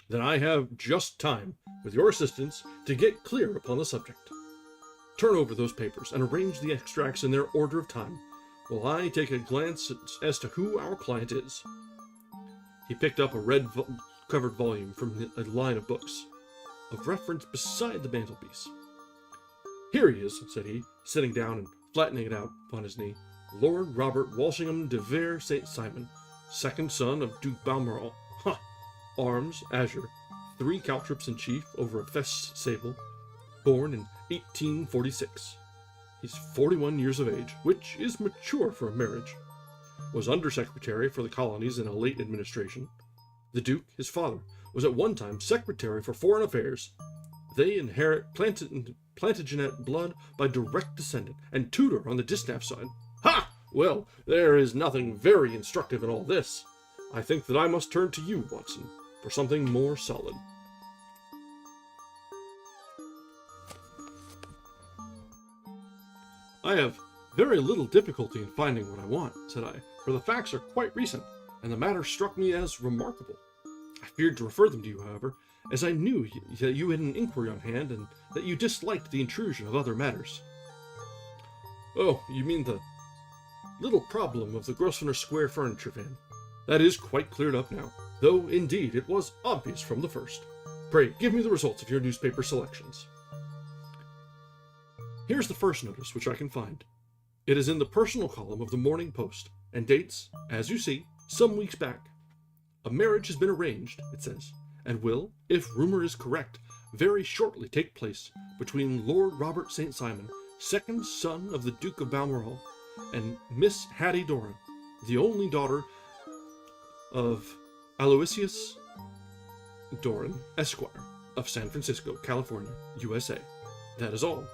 Then I have just time, with your assistance, to get clear upon the subject. Turn over those papers and arrange the extracts in their order of time, while I take a glance as to who our client is. He picked up a red-covered volume from a line of books, of reference beside the mantelpiece. Here he is, said he, sitting down and flattening it out upon his knee. Lord Robert Walsingham de Vere St. Simon, second son of Duke Balmoral. Ha! Arms, azure, 3 caltrops in chief over a fess sable, born in 1846. He's 41 years of age, which is mature for a marriage. Was undersecretary for the colonies in a late administration. The Duke, his father, was at one time secretary for foreign affairs. They inherit Plantagenet blood by direct descendant, and Tudor on the distaff side. Ha! Well, there is nothing very instructive in all this. I think that I must turn to you, Watson, for something more solid. I have very little difficulty in finding what I want, said I, for the facts are quite recent, and the matter struck me as remarkable. I feared to refer them to you, however, as I knew that you had an inquiry on hand, and that you disliked the intrusion of other matters. Oh, you mean the little problem of the Grosvenor Square furniture van. That is quite cleared up now, though indeed it was obvious from the first. Pray, give me the results of your newspaper selections. Here's the first notice which I can find. It is in the personal column of the Morning Post, and dates, as you see, some weeks back. A marriage has been arranged, it says, and will, if rumor is correct, very shortly take place between Lord Robert St. Simon, second son of the Duke of Balmoral, and Miss Hattie Doran, the only daughter of Aloysius Doran, Esquire, of San Francisco, California, USA. That is all.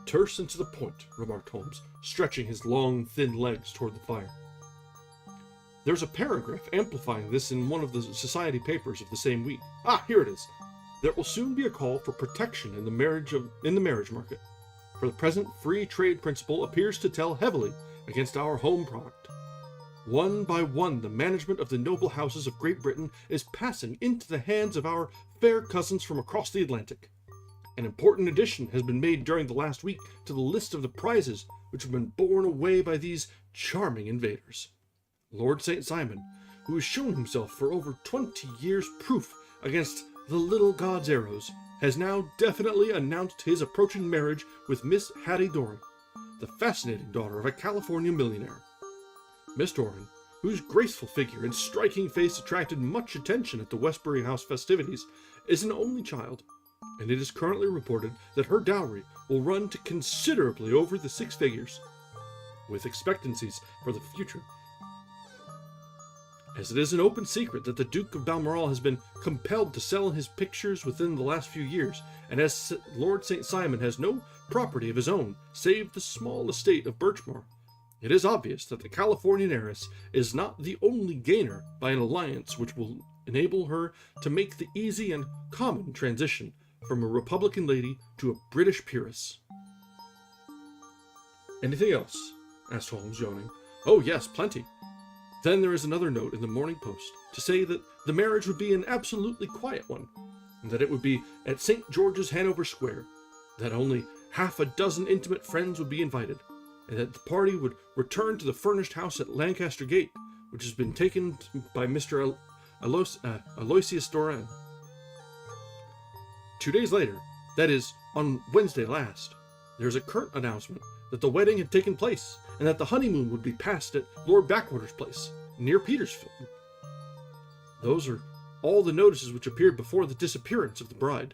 Terse and to the point, remarked Holmes, stretching his long, thin legs toward the fire. There's a paragraph amplifying this in one of the society papers of the same week. Ah, here it is. There will soon be a call for protection in the marriage market. For the present, free trade principle appears to tell heavily against our home product. One by one, the management of the noble houses of Great Britain is passing into the hands of our fair cousins from across the Atlantic. An important addition has been made during the last week to the list of the prizes which have been borne away by these charming invaders. Lord St. Simon, who has shown himself for over 20 years proof against the little god's arrows, has now definitely announced his approaching marriage with Miss Hattie Doran, the fascinating daughter of a California millionaire. Miss Doran, whose graceful figure and striking face attracted much attention at the Westbury House festivities, is an only child, and it is currently reported that her dowry will run to considerably over the 6 figures, with expectancies for the future. As it is an open secret that the Duke of Balmoral has been compelled to sell his pictures within the last few years, and as Lord St. Simon has no property of his own save the small estate of Birchmoor, it is obvious that the Californian heiress is not the only gainer by an alliance which will enable her to make the easy and common transition from a Republican lady to a British peeress. Anything else? Asked Holmes, yawning. Oh yes, plenty. Then there is another note in the Morning Post to say that the marriage would be an absolutely quiet one, and that it would be at St. George's, Hanover Square, that only half a dozen intimate friends would be invited, and that the party would return to the furnished house at Lancaster Gate, which has been taken by Mr. Aloysius Doran. 2 days later, that is, on Wednesday last, there is a curt announcement that the wedding had taken place, and that the honeymoon would be passed at Lord Backwater's place, near Petersfield. Those are all the notices which appeared before the disappearance of the bride.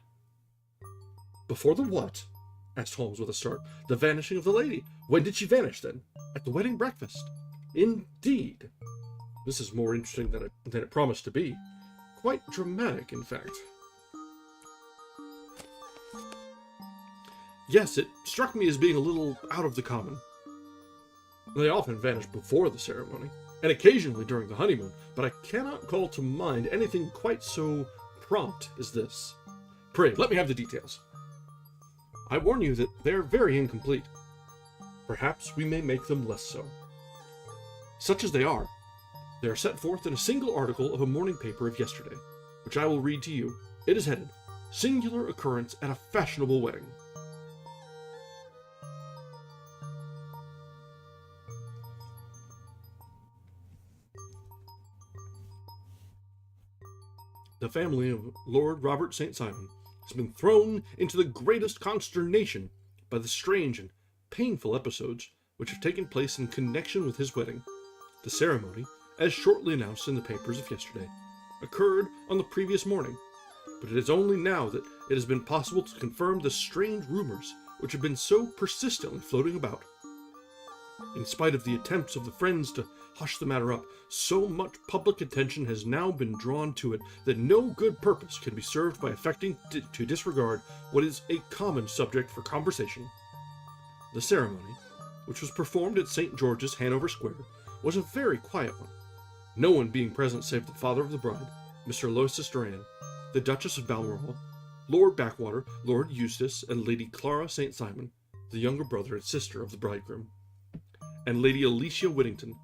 Before the what? Asked Holmes with a start. The vanishing of the lady. When did she vanish, then? At the wedding breakfast. Indeed. This is more interesting than it promised to be. Quite dramatic, in fact. Yes, it struck me as being a little out of the common. They often vanish before the ceremony, and occasionally during the honeymoon, but I cannot call to mind anything quite so prompt as this. Pray, let me have the details. I warn you that they are very incomplete. Perhaps we may make them less so. Such as they are set forth in a single article of a morning paper of yesterday, which I will read to you. It is headed, Singular Occurrence at a Fashionable Wedding. The family of Lord Robert St. Simon has been thrown into the greatest consternation by the strange and painful episodes which have taken place in connection with his wedding. The ceremony, as shortly announced in the papers of yesterday, occurred on the previous morning, but it is only now that it has been possible to confirm the strange rumors which have been so persistently floating about. In spite of the attempts of the friends to hush the matter up, so much public attention has now been drawn to it that no good purpose can be served by affecting to disregard what is a common subject for conversation. The ceremony, which was performed at St. George's, Hanover Square, was a very quiet one, no one being present save the father of the bride, Mr. Aloysius Doran, the Duchess of Balmoral, Lord Backwater, Lord Eustace, and Lady Clara St. Simon, the younger brother and sister of the bridegroom, and Lady Alicia Whittington.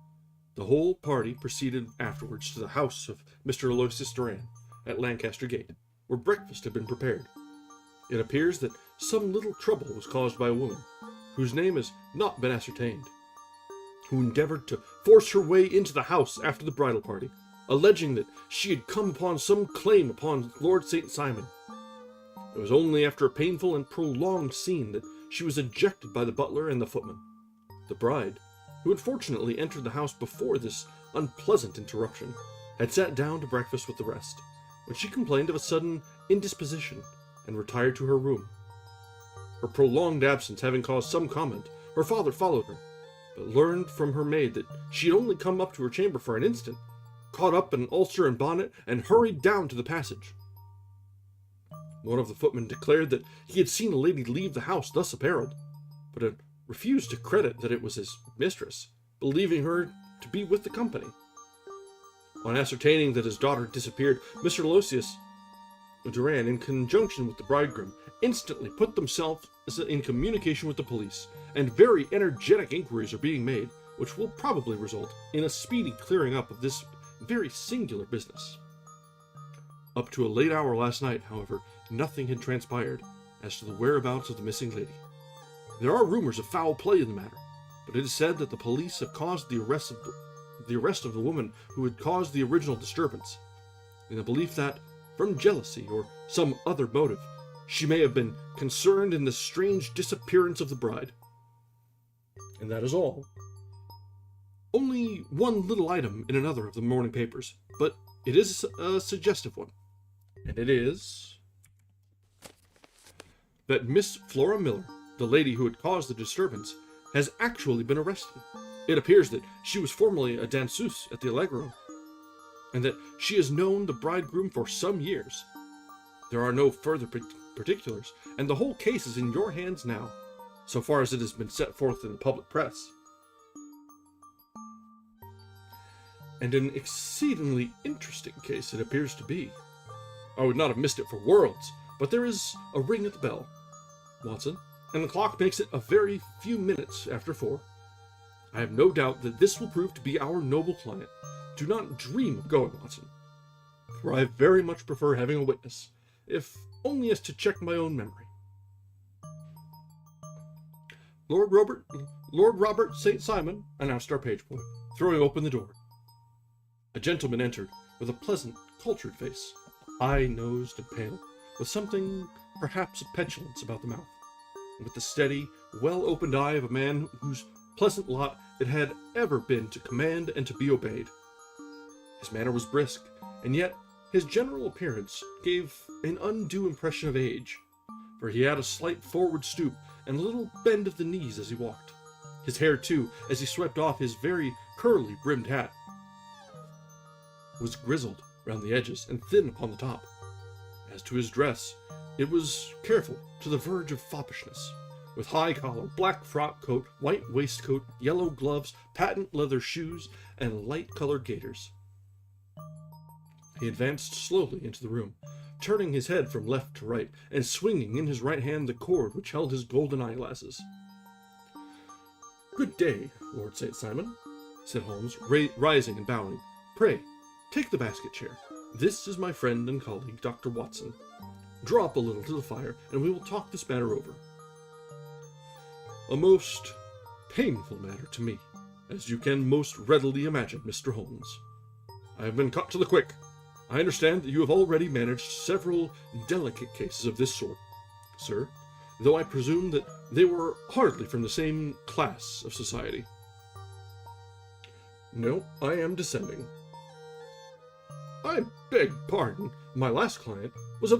The whole party proceeded afterwards to the house of Mr. Aloysius Doran at Lancaster Gate, where breakfast had been prepared. It appears that some little trouble was caused by a woman, whose name has not been ascertained, who endeavored to force her way into the house after the bridal party, alleging that she had come upon some claim upon Lord St. Simon. It was only after a painful and prolonged scene that she was ejected by the butler and the footman. The bride, who had fortunately entered the house before this unpleasant interruption, had sat down to breakfast with the rest, when she complained of a sudden indisposition and retired to her room. Her prolonged absence having caused some comment, her father followed her, but learned from her maid that she had only come up to her chamber for an instant, caught up an ulster and bonnet, and hurried down to the passage. One of the footmen declared that he had seen a lady leave the house thus apparelled, but had refused to credit that it was his mistress, believing her to be with the company. On ascertaining that his daughter had disappeared, Mr. Aloysius Doran, in conjunction with the bridegroom, instantly put themselves in communication with the police, and very energetic inquiries are being made, which will probably result in a speedy clearing up of this very singular business. Up to a late hour last night, however, nothing had transpired as to the whereabouts of the missing lady. There are rumors of foul play in the matter, but it is said that the police have caused the arrest of the woman who had caused the original disturbance, in the belief that, from jealousy or some other motive, she may have been concerned in the strange disappearance of the bride. And that is all. Only one little item in another of the morning papers, but it is a suggestive one, and it is that Miss Flora Miller, the lady who had caused the disturbance, has actually been arrested. It appears that she was formerly a danseuse at the Allegro, and that she has known the bridegroom for some years. There are no further particulars, and the whole case is in your hands now, so far as it has been set forth in the public press. And an exceedingly interesting case it appears to be. I would not have missed it for worlds, but there is a ring at the bell, Watson, and the clock makes it a very few minutes after 4. I have no doubt that this will prove to be our noble client. Do not dream of going, Watson, for I very much prefer having a witness, if only as to check my own memory. Lord Robert St. Simon, announced our page boy, throwing open the door. A gentleman entered, with a pleasant, cultured face, high-nosed and pale, with something, perhaps, of petulance about the mouth, and with the steady, well-opened eye of a man whose pleasant lot it had ever been to command and to be obeyed. His manner was brisk, and yet his general appearance gave an undue impression of age, for he had a slight forward stoop and a little bend of the knees as he walked. His hair, too, as he swept off his very curly brimmed hat, was grizzled round the edges and thin upon the top. As to his dress, it was careful to the verge of foppishness, with high collar, black frock coat, white waistcoat, yellow gloves, patent leather shoes, and light-colored gaiters. He advanced slowly into the room, turning his head from left to right, and swinging in his right hand the cord which held his golden eyeglasses. "Good day, Lord St. Simon," said Holmes, rising and bowing. "Pray, take the basket chair. This is my friend and colleague, Dr. Watson. Draw up a little to the fire, and we will talk this matter over." "A most painful matter to me, as you can most readily imagine, Mr. Holmes. I have been cut to the quick. I understand that you have already managed several delicate cases of this sort, sir, though I presume that they were hardly from the same class of society." "No, I am descending." "I beg pardon. My last client of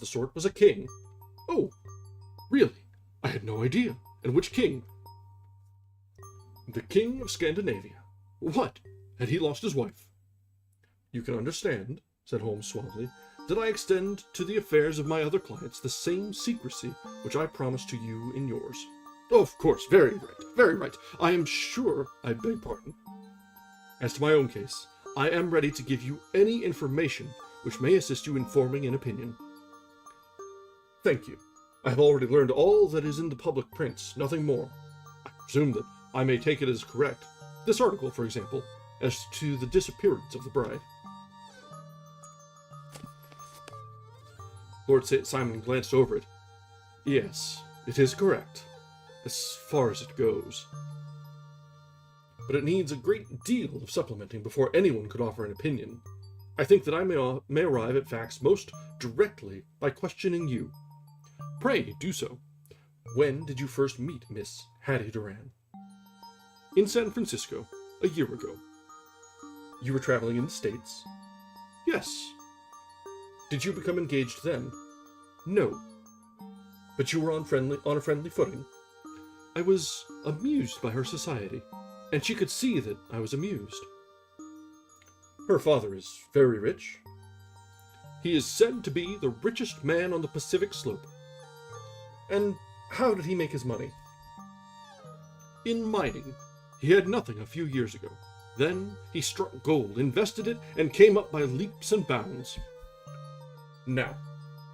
the sort was a king." "Oh, really? I had no idea. And which king?" "The King of Scandinavia." "What? Had he lost his wife?" "You can understand," said Holmes suavely, "that I extend to the affairs of my other clients the same secrecy which I promised to you in yours." "Oh, of course, very right, very right. I am sure I beg pardon. As to my own case, I am ready to give you any information which may assist you in forming an opinion." "Thank you. I have already learned all that is in the public prints, nothing more. I presume that I may take it as correct. This article, for example, as to the disappearance of the bride." Lord St. Simon glanced over it. "Yes, it is correct, as far as it goes. But it needs a great deal of supplementing before anyone could offer an opinion. I think that I may arrive at facts most directly by questioning you. Pray do so. When did you first meet Miss Hattie Doran?" "In San Francisco, a year ago." "You were traveling in the States?" "Yes." "Did you become engaged then?" "No." "But you were on a friendly footing?" "I was amused by her society, and she could see that I was amused." "Her father is very rich?" "He is said to be the richest man on the Pacific slope." "And how did he make his money?" "In mining. He had nothing a few years ago. Then he struck gold, invested it, and came up by leaps and bounds. Now,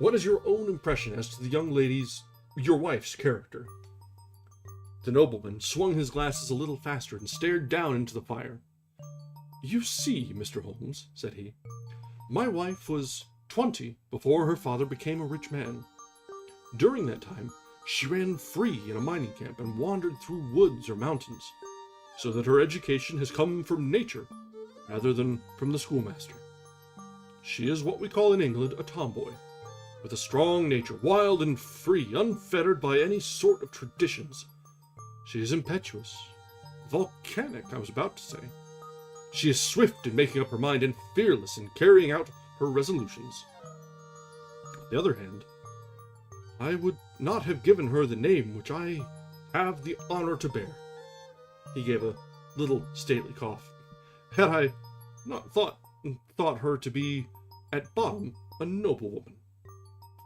what is your own impression as to the young lady's, your wife's, character?" The nobleman swung his glasses a little faster and stared down into the fire. "You see, Mr. Holmes," said he, "my wife was 20 before her father became a rich man. During that time, she ran free in a mining camp and wandered through woods or mountains, so that her education has come from nature rather than from the schoolmaster. She is what we call in England a tomboy, with a strong nature, wild and free, unfettered by any sort of traditions. She is impetuous, volcanic, I was about to say. She is swift in making up her mind and fearless in carrying out her resolutions. On the other hand, I would not have given her the name which I have the honor to bear." He gave a little stately cough. "Had I not thought her to be, at bottom, a noble woman.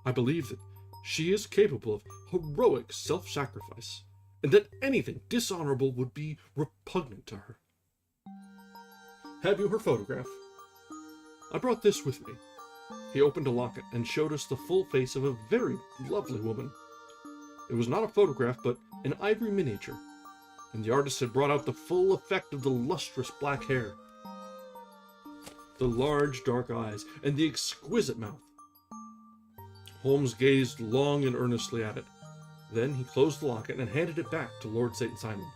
I believe that she is capable of heroic self-sacrifice, and that anything dishonorable would be repugnant to her. Have you her photograph?" "I brought this with me." He opened a locket and showed us the full face of a very lovely woman. It was not a photograph, but an ivory miniature, and the artist had brought out the full effect of the lustrous black hair, the large dark eyes, and the exquisite mouth. Holmes gazed long and earnestly at it. Then he closed the locket and handed it back to Lord St. Simon.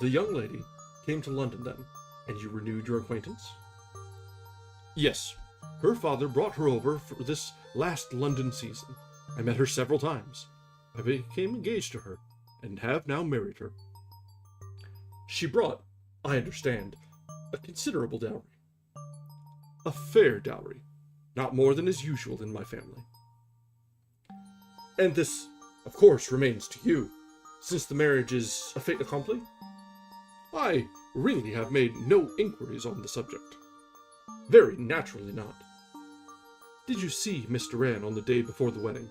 "The young lady came to London then, and you renewed your acquaintance?" "Yes. Her father brought her over for this last London season. I met her several times. I became engaged to her, and have now married her. She brought, I understand, a considerable dowry." "A fair dowry, not more than is usual in my family." "And this, of course, remains to you, since the marriage is a fait accompli?" I really have made no inquiries on the subject. Very naturally not. Did you see Miss Durand on the day before the wedding?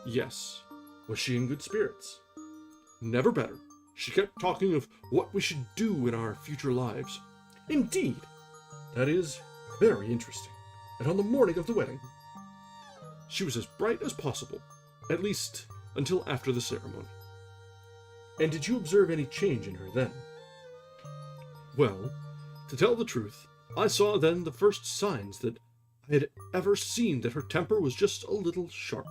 Yes. Was she in good spirits? Never better. She kept talking of what we should do in our future lives. Indeed, that is very interesting. And on the morning of the wedding, she was as bright as possible, at least until after the ceremony. And did you observe any change in her then? Well, to tell the truth, I saw then the first signs that I had ever seen that her temper was just a little sharp.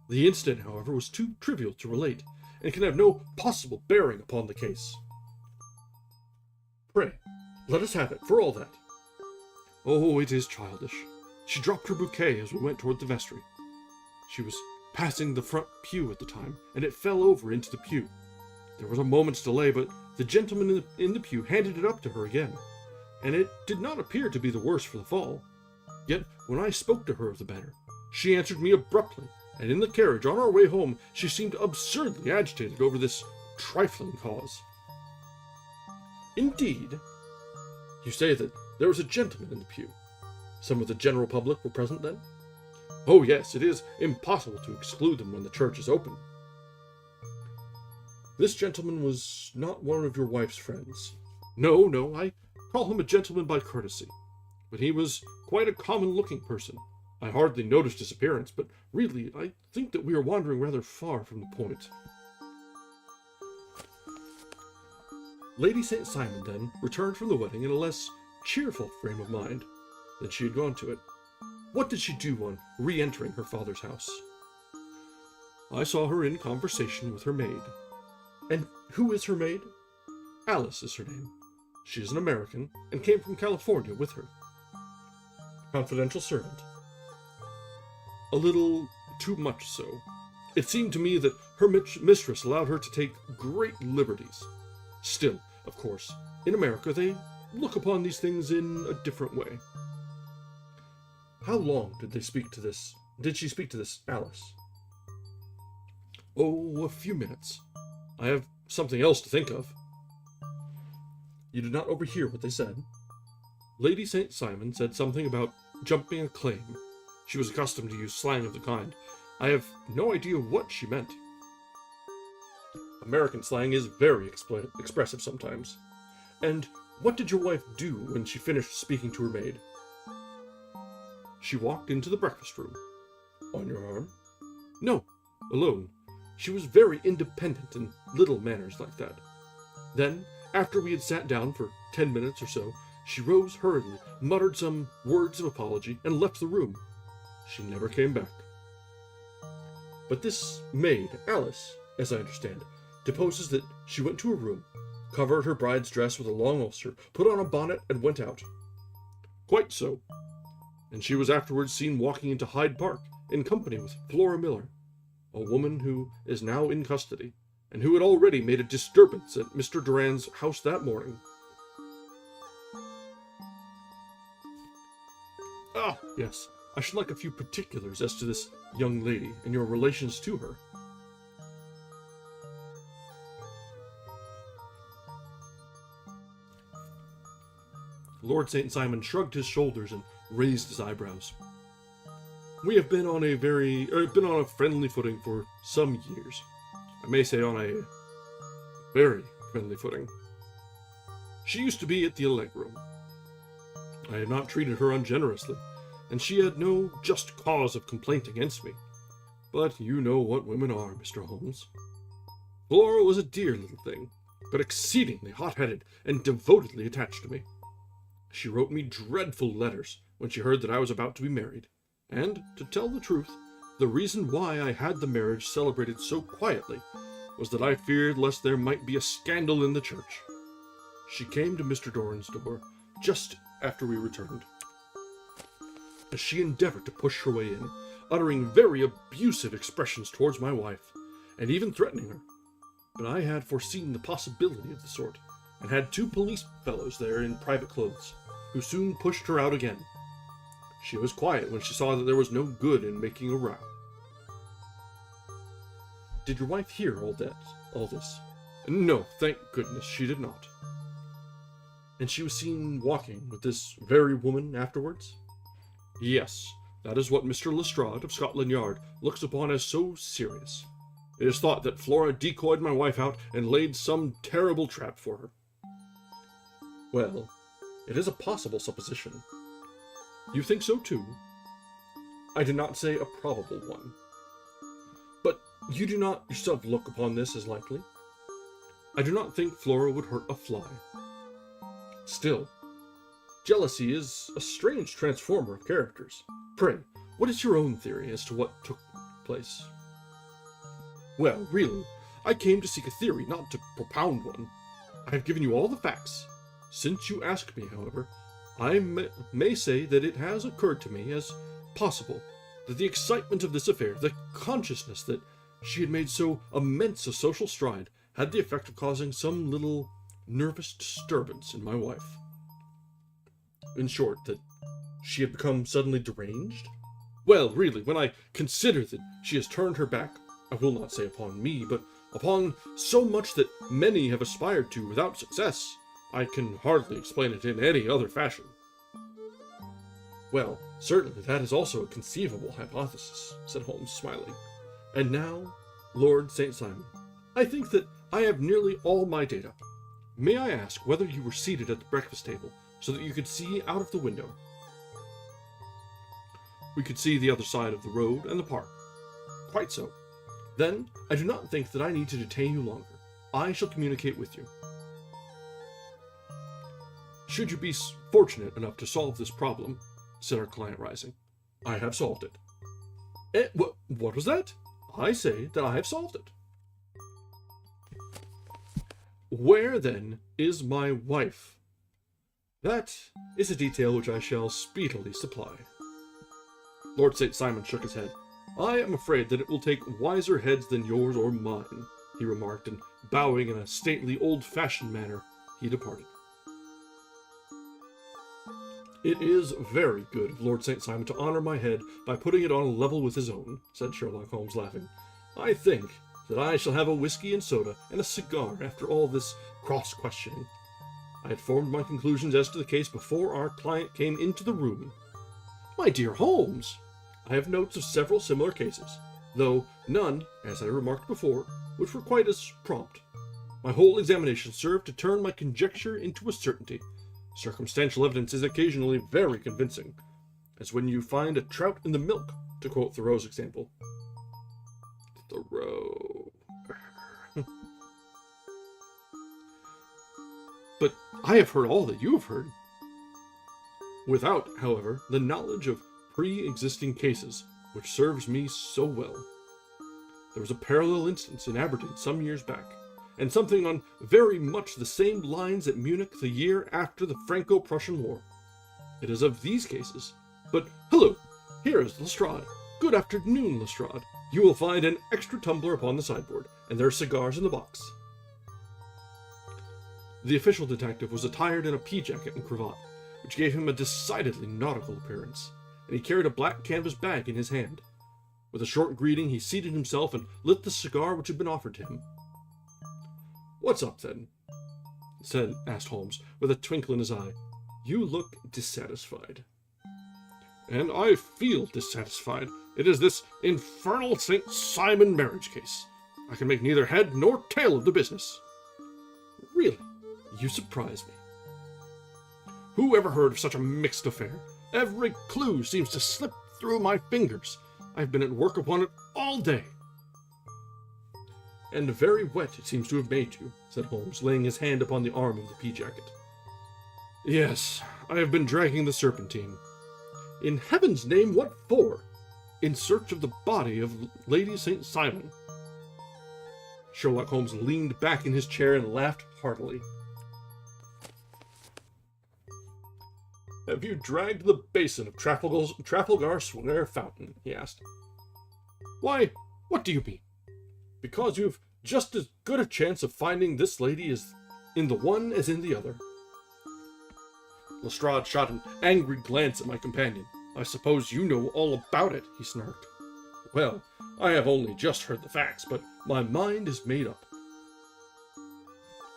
The incident, however, was too trivial to relate, and can have no possible bearing upon the case. Pray, let us have it, for all that. Oh, it is childish. She dropped her bouquet as we went toward the vestry. She was passing the front pew at the time, and it fell over into the pew. There was a moment's delay, but the gentleman in the pew handed it up to her again, and it did not appear to be the worse for the fall. Yet, when I spoke to her of the matter, she answered me abruptly, and in the carriage on our way home she seemed absurdly agitated over this trifling cause. Indeed? You say that there was a gentleman in the pew. Some of the general public were present then? Oh yes, it is impossible to exclude them when the church is open. This gentleman was not one of your wife's friends. No, I call him a gentleman by courtesy. But he was quite a common-looking person. I hardly noticed his appearance, but really, I think that we are wandering rather far from the point. Lady St. Simon, then, returned from the wedding in a less cheerful frame of mind than she had gone to it. What did she do on re-entering her father's house? I saw her in conversation with her maid. And who is her maid? Alice is her name. She is an American, and came from California with her. Confidential servant. A little too much so. It seemed to me that her mistress allowed her to take great liberties. Still, of course, in America they look upon these things in a different way. How long did she speak to this Alice? Oh, a few minutes. I have something else to think of. You did not overhear what they said? Lady St. Simon said something about jumping a claim. She was accustomed to use slang of the kind. I have no idea what she meant. American slang is very expressive sometimes. And what did your wife do when she finished speaking to her maid? She walked into the breakfast room. On your arm? No, alone. She was very independent and little manners like that. Then, after we had sat down for 10 minutes or so, she rose hurriedly, muttered some words of apology, and left the room. She never came back. But this maid, Alice, as I understand, deposes that she went to her room, covered her bride's dress with a long ulster, put on a bonnet, and went out. Quite so. And she was afterwards seen walking into Hyde Park, in company with Flora Miller, a woman who is now in custody, and who had already made a disturbance at Mr. Durand's house that morning. Ah, yes, I should like a few particulars as to this young lady and your relations to her. Lord St. Simon shrugged his shoulders and raised his eyebrows. We have been on a friendly footing for some years. I may say on a very friendly footing. She used to be at the Allegro. I had not treated her ungenerously, and she had no just cause of complaint against me. But you know what women are, Mr. Holmes. Flora was a dear little thing, but exceedingly hot-headed and devotedly attached to me. She wrote me dreadful letters when she heard that I was about to be married, and, to tell the truth, the reason why I had the marriage celebrated so quietly was that I feared lest there might be a scandal in the church. She came to Mr. Doran's door just after we returned. As she endeavored to push her way in, uttering very abusive expressions towards my wife, and even threatening her. But I had foreseen the possibility of the sort, and had 2 police fellows there in private clothes, who soon pushed her out again. She was quiet when she saw that there was no good in making a row. Did your wife hear all this, No, thank goodness she did not. And she was seen walking with this very woman afterwards? Yes, that is what Mr. Lestrade of Scotland Yard looks upon as so serious. It is thought that Flora decoyed my wife out and laid some terrible trap for her. Well, it is a possible supposition. You think so too? I did not say a probable one. But you do not yourself look upon this as likely? I do not think Flora would hurt a fly. Still, jealousy is a strange transformer of characters. Pray, what is your own theory as to what took place? Well, really, I came to seek a theory, not to propound one. I have given you all the facts. Since you ask me, however, I may say that it has occurred to me as possible that the excitement of this affair, the consciousness that she had made so immense a social stride, had the effect of causing some little nervous disturbance in my wife. In short, that she had become suddenly deranged? Well, really, when I consider that she has turned her back, I will not say upon me, but upon so much that many have aspired to without success, I can hardly explain it in any other fashion. Well, certainly that is also a conceivable hypothesis, said Holmes, smiling. And now, Lord St. Simon, I think that I have nearly all my data. May I ask whether you were seated at the breakfast table so that you could see out of the window? We could see the other side of the road and the park. Quite so. Then, I do not think that I need to detain you longer. I shall communicate with you. Should you be fortunate enough to solve this problem, said our client, rising, I have solved it. What was that? I say that I have solved it. Where, then, is my wife? That is a detail which I shall speedily supply. Lord St. Simon shook his head. I am afraid that it will take wiser heads than yours or mine, he remarked, and bowing in a stately, old-fashioned manner, he departed. It is very good of Lord St. Simon to honor my head by putting it on a level with his own, said Sherlock Holmes, laughing. I think that I shall have a whiskey and soda and a cigar after all this cross-questioning. I had formed my conclusions as to the case before our client came into the room. My dear Holmes, I have notes of several similar cases, though none, as I remarked before, which were quite as prompt. My whole examination served to turn my conjecture into a certainty. Circumstantial evidence is occasionally very convincing, as when you find a trout in the milk, to quote Thoreau's example. Thoreau. But I have heard all that you have heard. Without, however, the knowledge of pre-existing cases, which serves me so well. There was a parallel instance in Aberdeen some years back, and something on very much the same lines at Munich the year after the Franco-Prussian War. It is of these cases. But, hello, here is Lestrade. Good afternoon, Lestrade. You will find an extra tumbler upon the sideboard, and there are cigars in the box. The official detective was attired in a pea-jacket and cravat, which gave him a decidedly nautical appearance, and he carried a black canvas bag in his hand. With a short greeting, he seated himself and lit the cigar which had been offered to him. "What's up, then?" asked Holmes, with a twinkle in his eye. "You look dissatisfied." "And I feel dissatisfied. It is this infernal St. Simon marriage case. I can make neither head nor tail of the business." "Really, you surprise me." "Who ever heard of such a mixed affair? Every clue seems to slip through my fingers. I've been at work upon it all day." "And very wet it seems to have made you," said Holmes, laying his hand upon the arm of the pea-jacket. "Yes, I have been dragging the Serpentine." "In heaven's name, what for?" "In search of the body of Lady St. Simon." Sherlock Holmes leaned back in his chair and laughed heartily. "Have you dragged the basin of Trafalgar Square fountain?" he asked. "Why, what do you mean?" "Because you've just as good a chance of finding this lady as in the one as in the other." Lestrade shot an angry glance at my companion. "I suppose you know all about it," he snarked. "Well, I have only just heard the facts, but my mind is made up."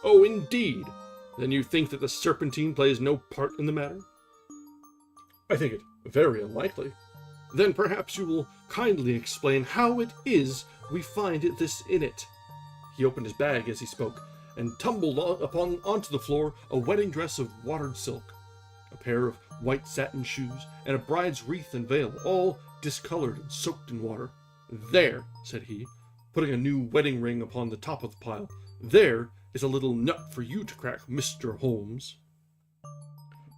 Oh, indeed! Then you think that the serpentine plays no part in the matter? I think it very unlikely. Then perhaps you will kindly explain how it is we find this in it. He opened his bag as he spoke, and tumbled onto the floor a wedding dress of watered silk, a pair of white satin shoes, and a bride's wreath and veil, all discolored and soaked in water. There, said he, putting a new wedding ring upon the top of the pile, there is a little nut for you to crack, Mr. Holmes.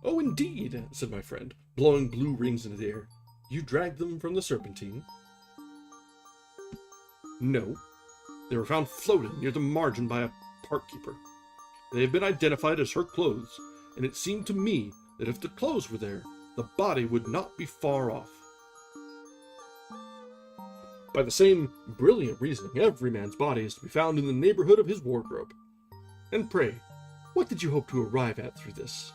Oh, indeed, said my friend, blowing blue rings into the air. You dragged them from the serpentine? No. They were found floating near the margin by a park keeper. They have been identified as her clothes, and it seemed to me that if the clothes were there, the body would not be far off. By the same brilliant reasoning, every man's body is to be found in the neighborhood of his wardrobe. And pray, what did you hope to arrive at through this?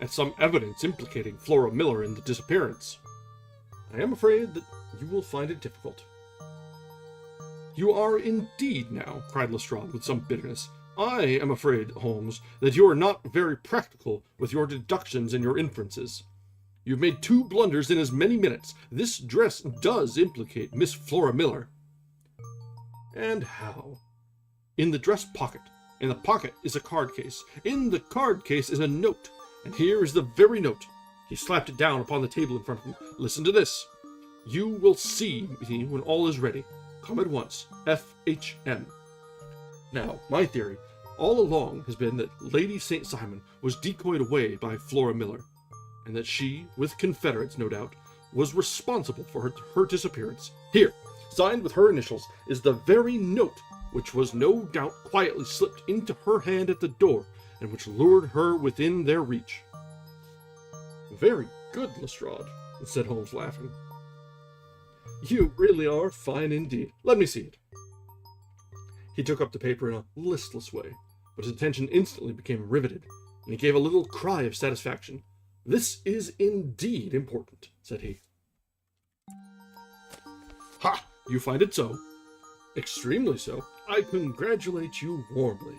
At some evidence implicating Flora Miller in the disappearance. I am afraid that you will find it difficult. You are indeed now, cried Lestrade with some bitterness. I am afraid, Holmes, that you are not very practical with your deductions and your inferences. You've made 2 blunders in as many minutes. This dress does implicate Miss Flora Miller. And how? In the dress pocket. In the pocket is a card case. In the card case is a note. And here is the very note. He slapped it down upon the table in front of him. Listen to this. You will see me when all is ready. Come at once. F.H.M. Now, my theory all along has been that Lady St. Simon was decoyed away by Flora Miller, and that she, with confederates no doubt, was responsible for her disappearance. Here, signed with her initials, is the very note which was no doubt quietly slipped into her hand at the door, and which lured her within their reach. Very good, Lestrade, said Holmes, laughing. You really are fine indeed. Let me see it. He took up the paper in a listless way, but his attention instantly became riveted, and he gave a little cry of satisfaction. This is indeed important, said he. Ha! You find it so? Extremely so. I congratulate you warmly.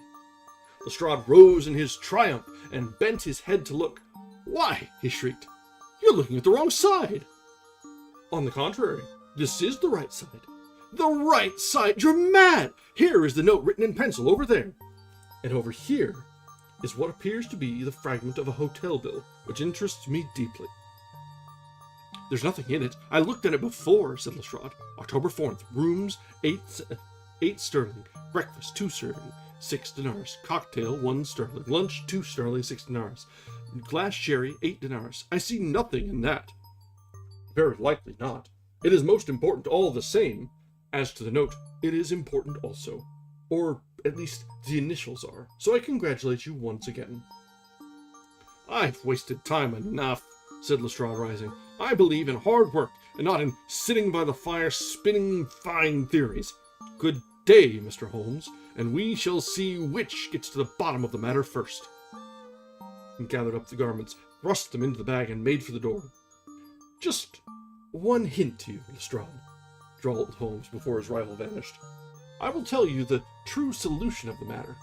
Lestrade rose in his triumph and bent his head to look. Why, he shrieked, you're looking at the wrong side. On the contrary, this is the right side. The right side! You're mad! Here is the note written in pencil over there. And over here is what appears to be the fragment of a hotel bill, which interests me deeply. There's nothing in it. I looked at it before, said Lestrade. October 4th, rooms 8 sterling, breakfast 2 sterling, 6 dinars, cocktail 1 sterling, lunch 2 sterling, 6 dinars, glass sherry 8 dinars. I see nothing in that. Very likely not. It is most important all the same. As to the note, it is important also. Or at least the initials are. So I congratulate you once again. I've wasted time enough, said Lestrade, rising. I believe in hard work, and not in sitting by the fire spinning fine theories. Good day, Mr. Holmes, and we shall see which gets to the bottom of the matter first. He gathered up the garments, thrust them into the bag, and made for the door. Just one hint to you, Lestrade, drawled Holmes before his rival vanished. I will tell you the true solution of the matter.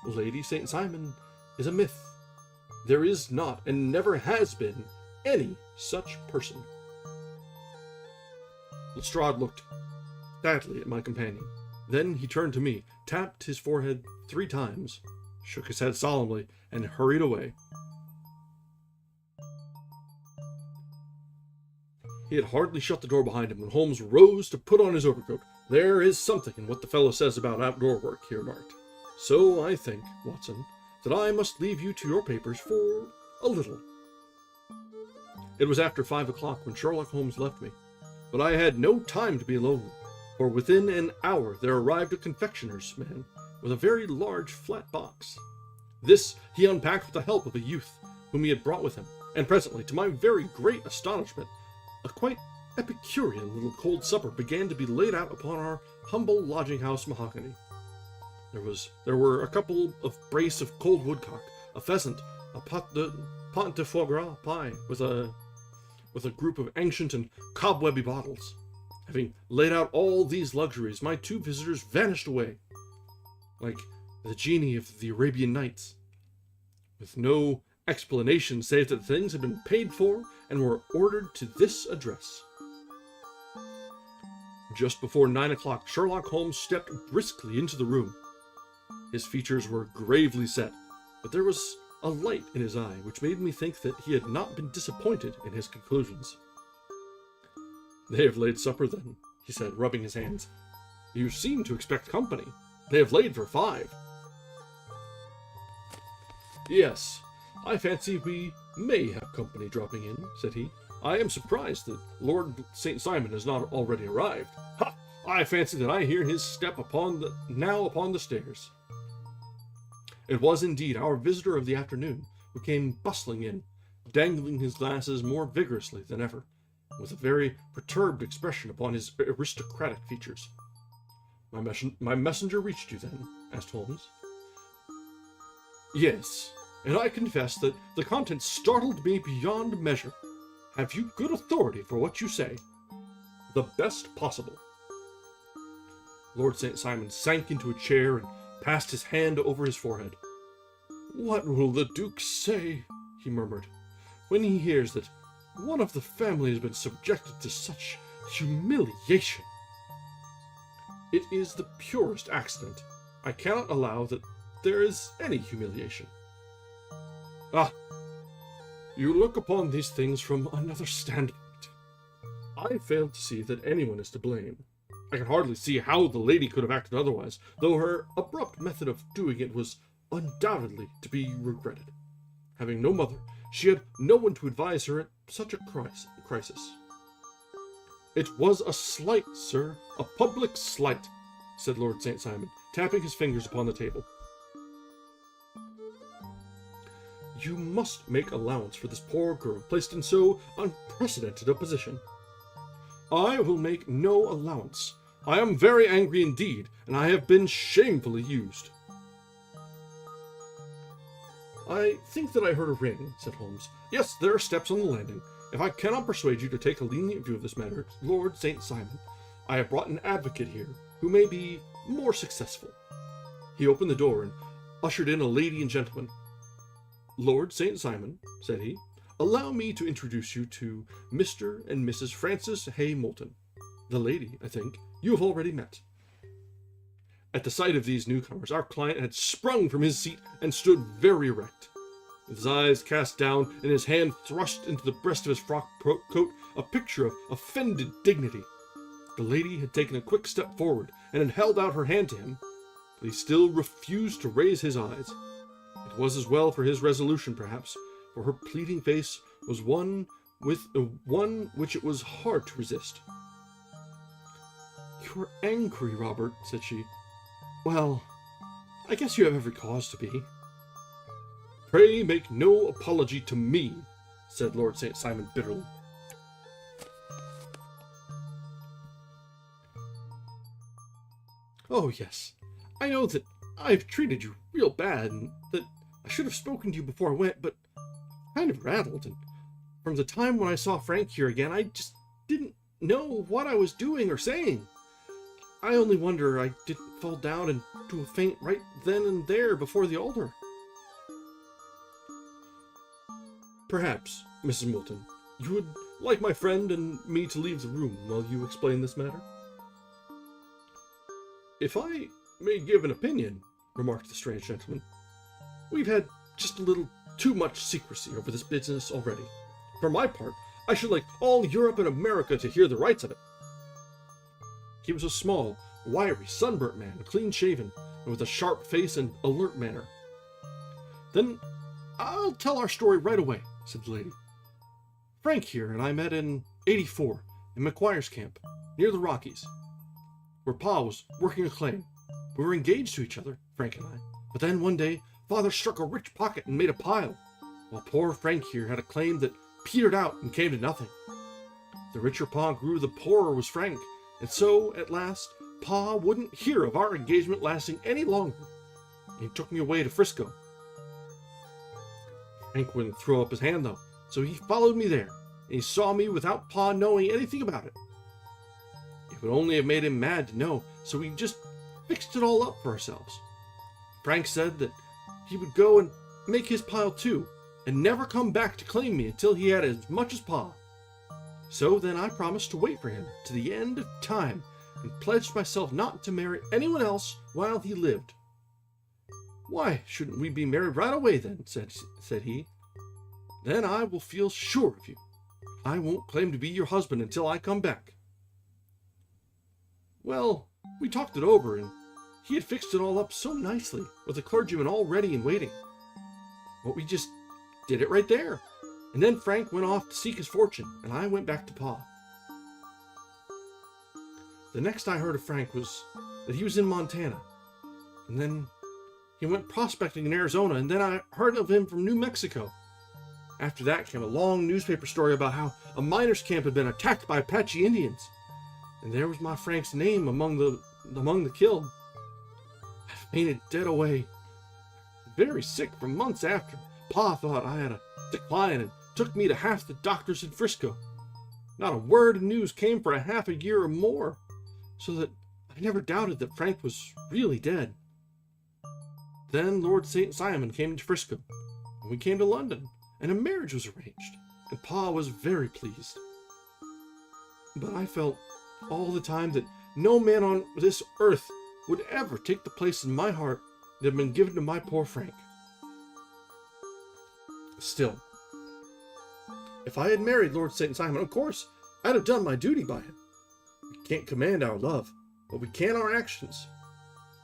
Lady St. Simon is a myth. There is not, and never has been, any such person. Lestrade looked sadly at my companion. Then he turned to me, tapped his forehead 3 times, shook his head solemnly, and hurried away. He had hardly shut the door behind him when Holmes rose to put on his overcoat. There is something in what the fellow says about outdoor work, he remarked. So I think, Watson, that I must leave you to your papers for a little. It was after 5 o'clock when Sherlock Holmes left me, but I had no time to be alone, for within an hour there arrived a confectioner's man with a very large flat box. This he unpacked with the help of a youth whom he had brought with him, and presently, to my very great astonishment, a quite Epicurean little cold supper began to be laid out upon our humble lodging-house mahogany. There were a couple of brace of cold woodcock, a pheasant, a pot de foie gras pie with a group of ancient and cobwebby bottles, Having laid out all these luxuries, my two visitors vanished away, like the genie of the Arabian Nights, with no explanation save that the things had been paid for and were ordered to this address. Just before 9 o'clock, Sherlock Holmes stepped briskly into the room. His features were gravely set, but there was a light in his eye which made me think that he had not been disappointed in his conclusions. "They have laid supper, then," he said, rubbing his hands. "You seem to expect company. They have laid for 5. "Yes, I fancy we may have company dropping in," said he. "I am surprised that Lord St. Simon has not already arrived. Ha! I fancy that I hear his step upon the stairs." It was indeed our visitor of the afternoon, who came bustling in, dangling his glasses more vigorously than ever, with a very perturbed expression upon his aristocratic features. My messenger reached you, then?" asked Holmes. "Yes, and I confess that the contents startled me beyond measure. Have you good authority for what you say?" "The best possible." Lord St. Simon sank into a chair and passed his hand over his forehead. "What will the Duke say," he murmured, "when he hears that one of the family has been subjected to such humiliation?" "It is the purest accident. I cannot allow that there is any humiliation." "Ah, you look upon these things from another standpoint. I fail to see that anyone is to blame. I can hardly see how the lady could have acted otherwise, though her abrupt method of doing it was undoubtedly to be regretted. Having no mother, she had no one to advise her at such a crisis. "It was a slight, sir, a public slight," said Lord St. Simon, tapping his fingers upon the table. "You must make allowance for this poor girl placed in so unprecedented a position." "I will make no allowance. I am very angry indeed, and I have been shamefully used." "I think that I heard a ring," said Holmes. "Yes, there are steps on the landing. If I cannot persuade you to take a lenient view of this matter, Lord St. Simon, I have brought an advocate here who may be more successful." He opened the door and ushered in a lady and gentleman. "Lord St. Simon," said he, "allow me to introduce you to Mr. and Mrs. Francis Hay Moulton. The lady, I think, you have already met." At the sight of these newcomers, our client had sprung from his seat and stood very erect, with his eyes cast down and his hand thrust into the breast of his frock coat, a picture of offended dignity. The lady had taken a quick step forward and had held out her hand to him, but he still refused to raise his eyes. It was as well for his resolution, perhaps, for her pleading face was one which it was hard to resist. "You are angry, Robert," said she. "Well, I guess you have every cause to be." "Pray make no apology to me," said Lord St. Simon bitterly. "Oh, yes, I know that I've treated you real bad, and that I should have spoken to you before I went, but kind of rattled, and from the time when I saw Frank here again, I just didn't know what I was doing or saying. I only wonder I didn't fall down into a faint right then and there before the altar." "Perhaps, Mrs. Moulton, you would like my friend and me to leave the room while you explain this matter?" "If I may give an opinion," remarked the strange gentleman, "we've had just a little too much secrecy over this business already. For my part, I should like all Europe and America to hear the rights of it." He was a small, wiry, sunburnt man, clean-shaven, and with a sharp face and alert manner. "Then I'll tell our story right away," said the lady. "Frank here and I met in '84 in McGuire's camp, near the Rockies, where Pa was working a claim. We were engaged to each other, Frank and I, but then one day Father struck a rich pocket and made a pile, while poor Frank here had a claim that petered out and came to nothing. The richer Pa grew, the poorer was Frank, and so, at last, Pa wouldn't hear of our engagement lasting any longer, and he took me away to Frisco. Frank wouldn't throw up his hand, though, so he followed me there, and he saw me without Pa knowing anything about it. It would only have made him mad to know, so we just fixed it all up for ourselves. Frank said that he would go and make his pile too, and never come back to claim me until he had as much as Pa. So then I promised to wait for him to the end of time, and pledged myself not to marry anyone else while he lived. "Why shouldn't we be married right away then?" said he. "Then I will feel sure of you. I won't claim to be your husband until I come back." Well, we talked it over, and he had fixed it all up so nicely, with the clergyman all ready and waiting. But we just did it right there. And then Frank went off to seek his fortune, and I went back to Pa. The next I heard of Frank was that he was in Montana, and then he went prospecting in Arizona, and then I heard of him from New Mexico. After that came a long newspaper story about how a miners' camp had been attacked by Apache Indians, and there was my Frank's name among the killed. I fainted dead away, very sick for months after. Pa thought I had a decline and took me to half the doctors in Frisco. Not a word of news came for a half a year or more, so that I never doubted that Frank was really dead. Then Lord St. Simon came to Frisco, and we came to London, and a marriage was arranged, and Pa was very pleased. But I felt all the time that no man on this earth would ever take the place in my heart that had been given to my poor Frank. Still, if I had married Lord St. Simon, of course, I'd have done my duty by him. We can't command our love, but we can our actions.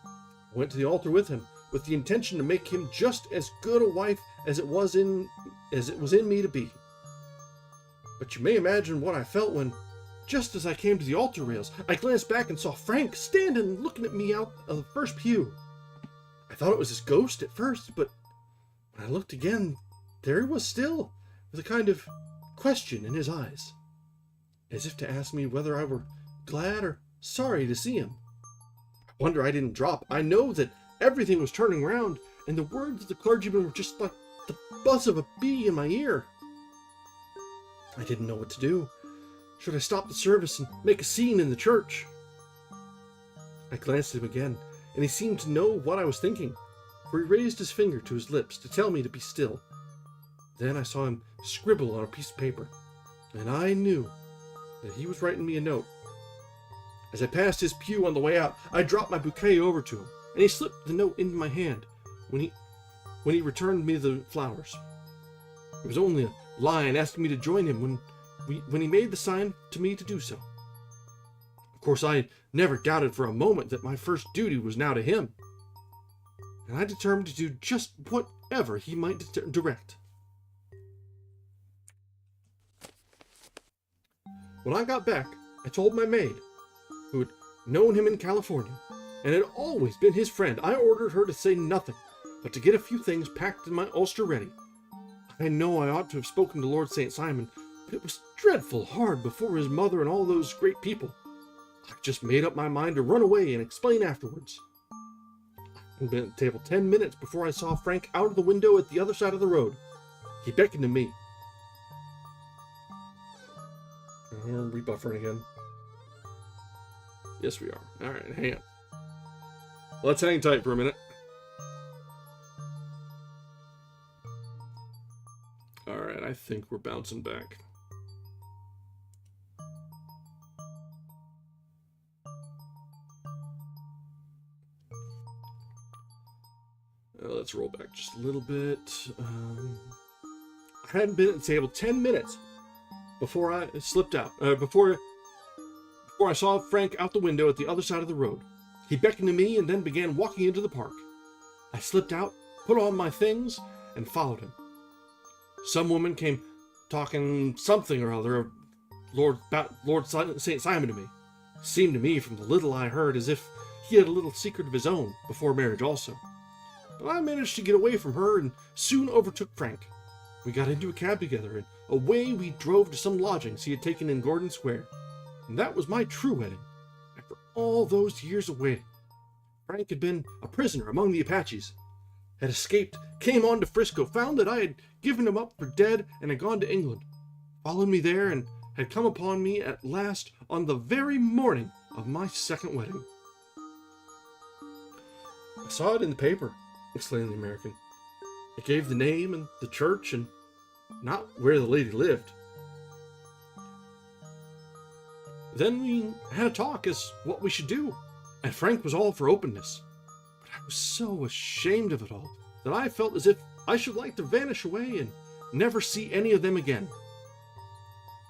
I went to the altar with him, with the intention to make him just as good a wife as it was in me to be. But you may imagine what I felt when, just as I came to the altar rails, I glanced back and saw Frank standing looking at me out of the first pew. I thought it was his ghost at first, but when I looked again, there he was still, with a kind of question in his eyes, as if to ask me whether I were glad or sorry to see him. I wonder I didn't drop. I know that everything was turning round, and the words of the clergyman were just like the buzz of a bee in my ear. I didn't know what to do. Should I stop the service and make a scene in the church? I glanced at him again, and he seemed to know what I was thinking, for he raised his finger to his lips to tell me to be still. Then I saw him scribble on a piece of paper, and I knew that he was writing me a note. As I passed his pew on the way out, I dropped my bouquet over to him, and he slipped the note into my hand when he returned me the flowers. It was only a line asking me to join him when he made the sign to me to do so. Of course, I never doubted for a moment that my first duty was now to him, and I determined to do just whatever he might direct. When I got back, I told my maid, who had known him in California, and had always been his friend. I ordered her to say nothing, but to get a few things packed in my ulster ready. I know I ought to have spoken to Lord St. Simon, but it was dreadful hard before his mother and all those great people. I just made up my mind to run away and explain afterwards. I had been at the table 10 minutes before I saw Frank out of the window at the other side of the road. He beckoned to me. We're rebuffering again. Yes, we are. Alright, hang on. Let's hang tight for a minute. Alright, I think we're bouncing back. Let's roll back just a little bit. I hadn't been at the table 10 minutes before I slipped out. Before I saw Frank out the window at the other side of the road. He beckoned to me and then began walking into the park. I slipped out, put on my things, and followed him. Some woman came talking something or other of Lord St. Simon to me. It seemed to me from the little I heard as if he had a little secret of his own before marriage also. But I managed to get away from her and soon overtook Frank. We got into a cab together, and away we drove to some lodgings he had taken in Gordon Square. And that was my true wedding. After all those years of waiting, Frank had been a prisoner among the Apaches, had escaped, came on to Frisco, found that I had given him up for dead, and had gone to England, followed me there, and had come upon me at last on the very morning of my second wedding." "I saw it in the paper," exclaimed the American. "It gave the name and the church and not where the lady lived." Then we had a talk as what we should do, and Frank was all for openness. But I was so ashamed of it all that I felt as if I should like to vanish away and never see any of them again.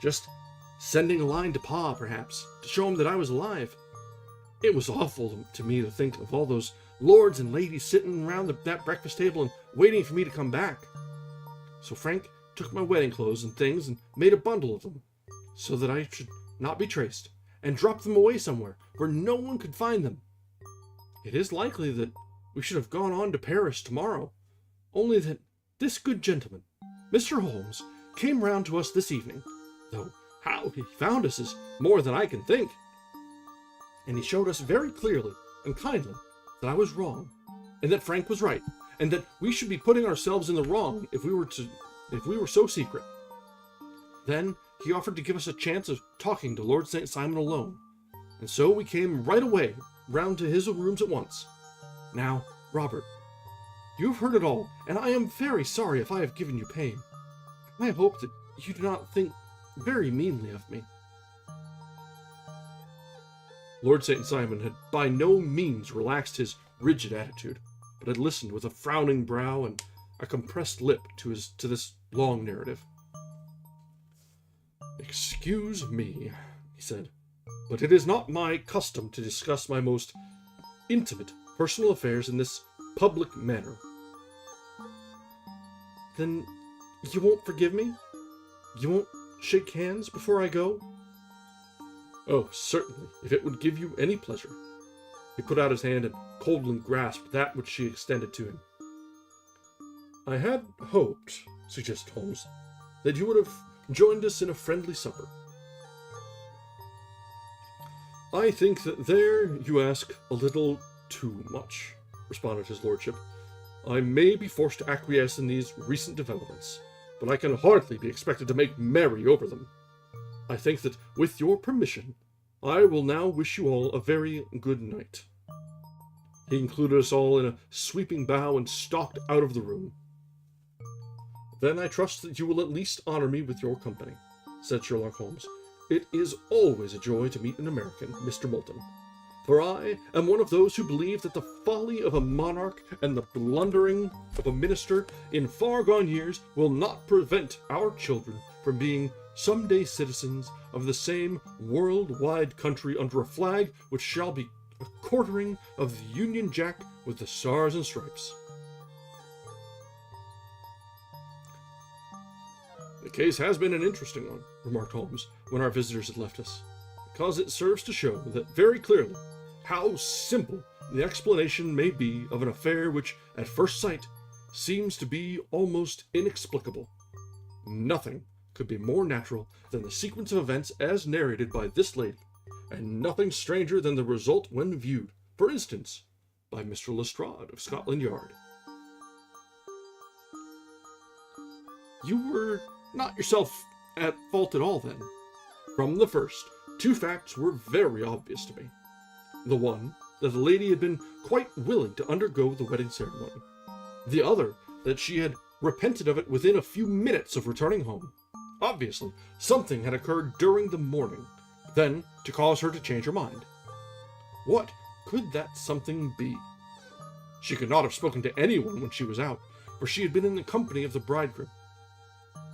Just sending a line to Pa, perhaps, to show him that I was alive. It was awful to me to think of all those lords and ladies sitting around that breakfast table and waiting for me to come back. So Frank took my wedding clothes and things and made a bundle of them, so that I should not be traced, and dropped them away somewhere where no one could find them. It is likely that we should have gone on to Paris tomorrow, only that this good gentleman, Mr. Holmes, came round to us this evening, though how he found us is more than I can think. And he showed us very clearly and kindly that I was wrong, and that Frank was right, and that we should be putting ourselves in the wrong if we were so secret. Then he offered to give us a chance of talking to Lord St. Simon alone, and so we came right away round to his rooms at once. Now, Robert, you have heard it all, and I am very sorry if I have given you pain. I hope that you do not think very meanly of me." Lord St. Simon had by no means relaxed his rigid attitude, but had listened with a frowning brow and a compressed lip to this long narrative. "Excuse me," he said, "but it is not my custom to discuss my most intimate personal affairs in this public manner." "Then you won't forgive me? You won't shake hands before I go?" "Oh, certainly, if it would give you any pleasure." He put out his hand and coldly grasped that which she extended to him. "I had hoped," suggested Holmes, "that you would have joined us in a friendly supper." "I think that there you ask a little too much," responded his lordship. "I may be forced to acquiesce in these recent developments, but I can hardly be expected to make merry over them. I think that, with your permission, I will now wish you all a very good night." He included us all in a sweeping bow and stalked out of the room. "Then I trust that you will at least honor me with your company," said Sherlock Holmes. "It is always a joy to meet an American, Mr. Moulton, for I am one of those who believe that the folly of a monarch and the blundering of a minister in far-gone years will not prevent our children from being some-day citizens of the same world-wide country under a flag which shall be a quartering of the Union Jack with the Stars and Stripes." "The case has been an interesting one," remarked Holmes, when our visitors had left us, "because it serves to show that very clearly how simple the explanation may be of an affair which, at first sight, seems to be almost inexplicable. Nothing could be more natural than the sequence of events as narrated by this lady, and nothing stranger than the result when viewed, for instance, by Mr. Lestrade of Scotland Yard." "You were not yourself at fault at all, then?" "From the first, two facts were very obvious to me. The one, that the lady had been quite willing to undergo the wedding ceremony. The other, that she had repented of it within a few minutes of returning home. Obviously, something had occurred during the morning, then to cause her to change her mind. What could that something be? She could not have spoken to anyone when she was out, for she had been in the company of the bridegroom.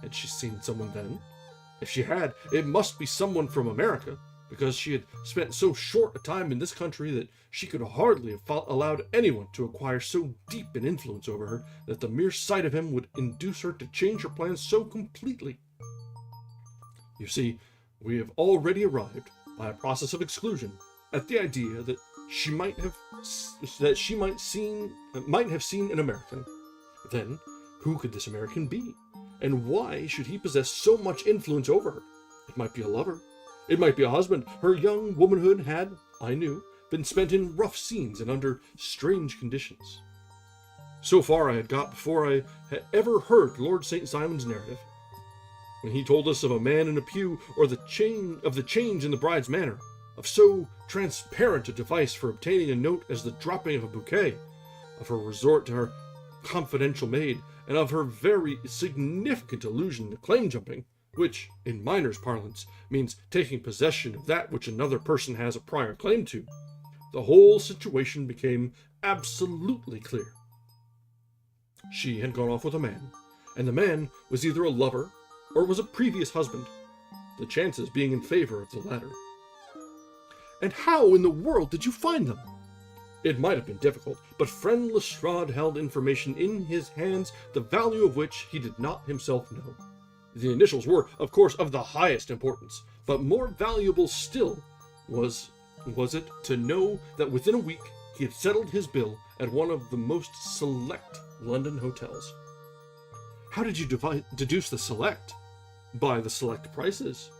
Had she seen someone then? If she had, it must be someone from America, because she had spent so short a time in this country that she could hardly have allowed anyone to acquire so deep an influence over her that the mere sight of him would induce her to change her plans so completely. You see, we have already arrived, by a process of exclusion, at the idea that she might have seen an American. Then, who could this American be? And why should he possess so much influence over her? It might be a lover. It might be a husband. Her young womanhood had, I knew, been spent in rough scenes and under strange conditions. So far I had got before I had ever heard Lord St. Simon's narrative. When he told us of a man in a pew, or the change in the bride's manner, of so transparent a device for obtaining a note as the dropping of a bouquet, of her resort to her confidential maid, and of her very significant allusion to claim jumping, which, in miners' parlance, means taking possession of that which another person has a prior claim to, the whole situation became absolutely clear. She had gone off with a man, and the man was either a lover or was a previous husband, the chances being in favor of the latter. And how in the world did you find them? It might have been difficult, but friend Lestrade held information in his hands the value of which he did not himself know. The initials were, of course, of the highest importance, but more valuable still was it to know that within a week he had settled his bill at one of the most select London hotels. How did you deduce the select? By the select prices.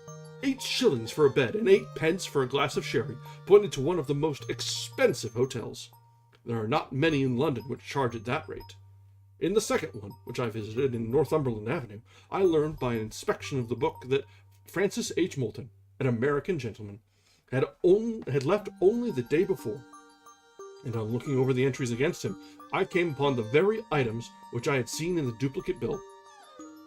8 shillings for a bed and 8 pence for a glass of sherry pointed to one of the most expensive hotels. There are not many in London which charge at that rate. In the second one, which I visited in Northumberland Avenue, I learned by an inspection of the book that Francis H. Moulton, an American gentleman, had left only the day before, and on looking over the entries against him, I came upon the very items which I had seen in the duplicate bill.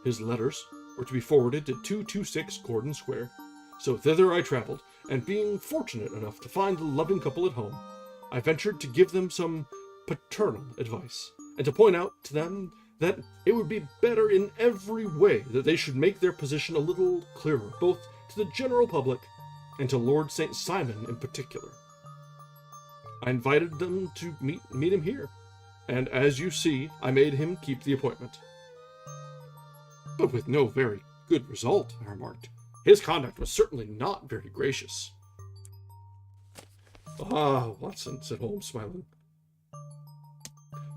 His letters were to be forwarded to 226 Gordon Square, so thither I traveled, and being fortunate enough to find the loving couple at home, I ventured to give them some paternal advice, and to point out to them that it would be better in every way that they should make their position a little clearer, both to the general public and to Lord St. Simon in particular. I invited them to meet him here, and as you see, I made him keep the appointment. But with no very good result, I remarked. His conduct was certainly not very gracious. Ah, Watson, said Holmes, smiling.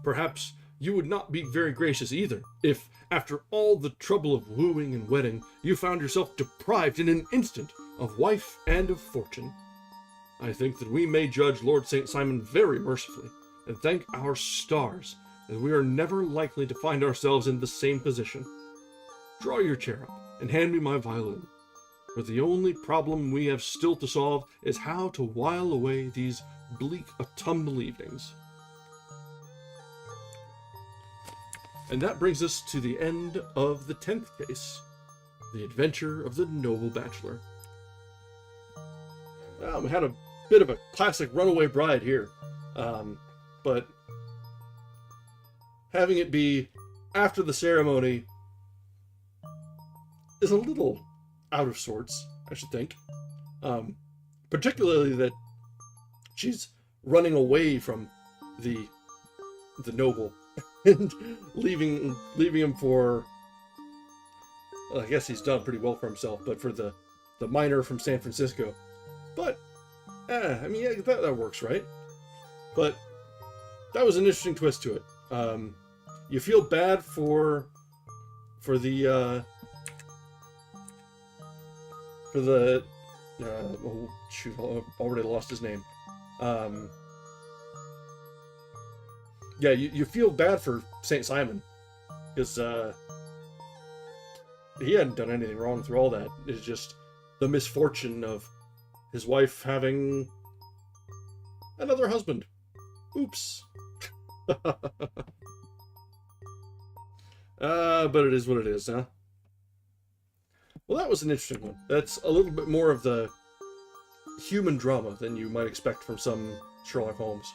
Perhaps you would not be very gracious either, if, after all the trouble of wooing and wedding, you found yourself deprived in an instant of wife and of fortune. I think that we may judge Lord St. Simon very mercifully, and thank our stars that we are never likely to find ourselves in the same position. Draw your chair up, and hand me my violin, for the only problem we have still to solve is how to while away these bleak autumnal evenings. And that brings us to the end of the 10th case, The Adventure of the Noble Bachelor. Well, we had a bit of a classic runaway bride here, but having it be after the ceremony is a little out of sorts, I should think. Particularly that she's running away from the noble and leaving him for, well, I guess he's done pretty well for himself, but for the miner from San Francisco. But I mean, yeah, that works, right? But that was an interesting twist to it. You feel bad for the oh shoot, I already lost his name. Yeah, you feel bad for St. Simon, because he hadn't done anything wrong through all that. It's just the misfortune of his wife having another husband. Oops. But it is what it is, huh? Well, that was an interesting one. That's a little bit more of the human drama than you might expect from some Sherlock Holmes.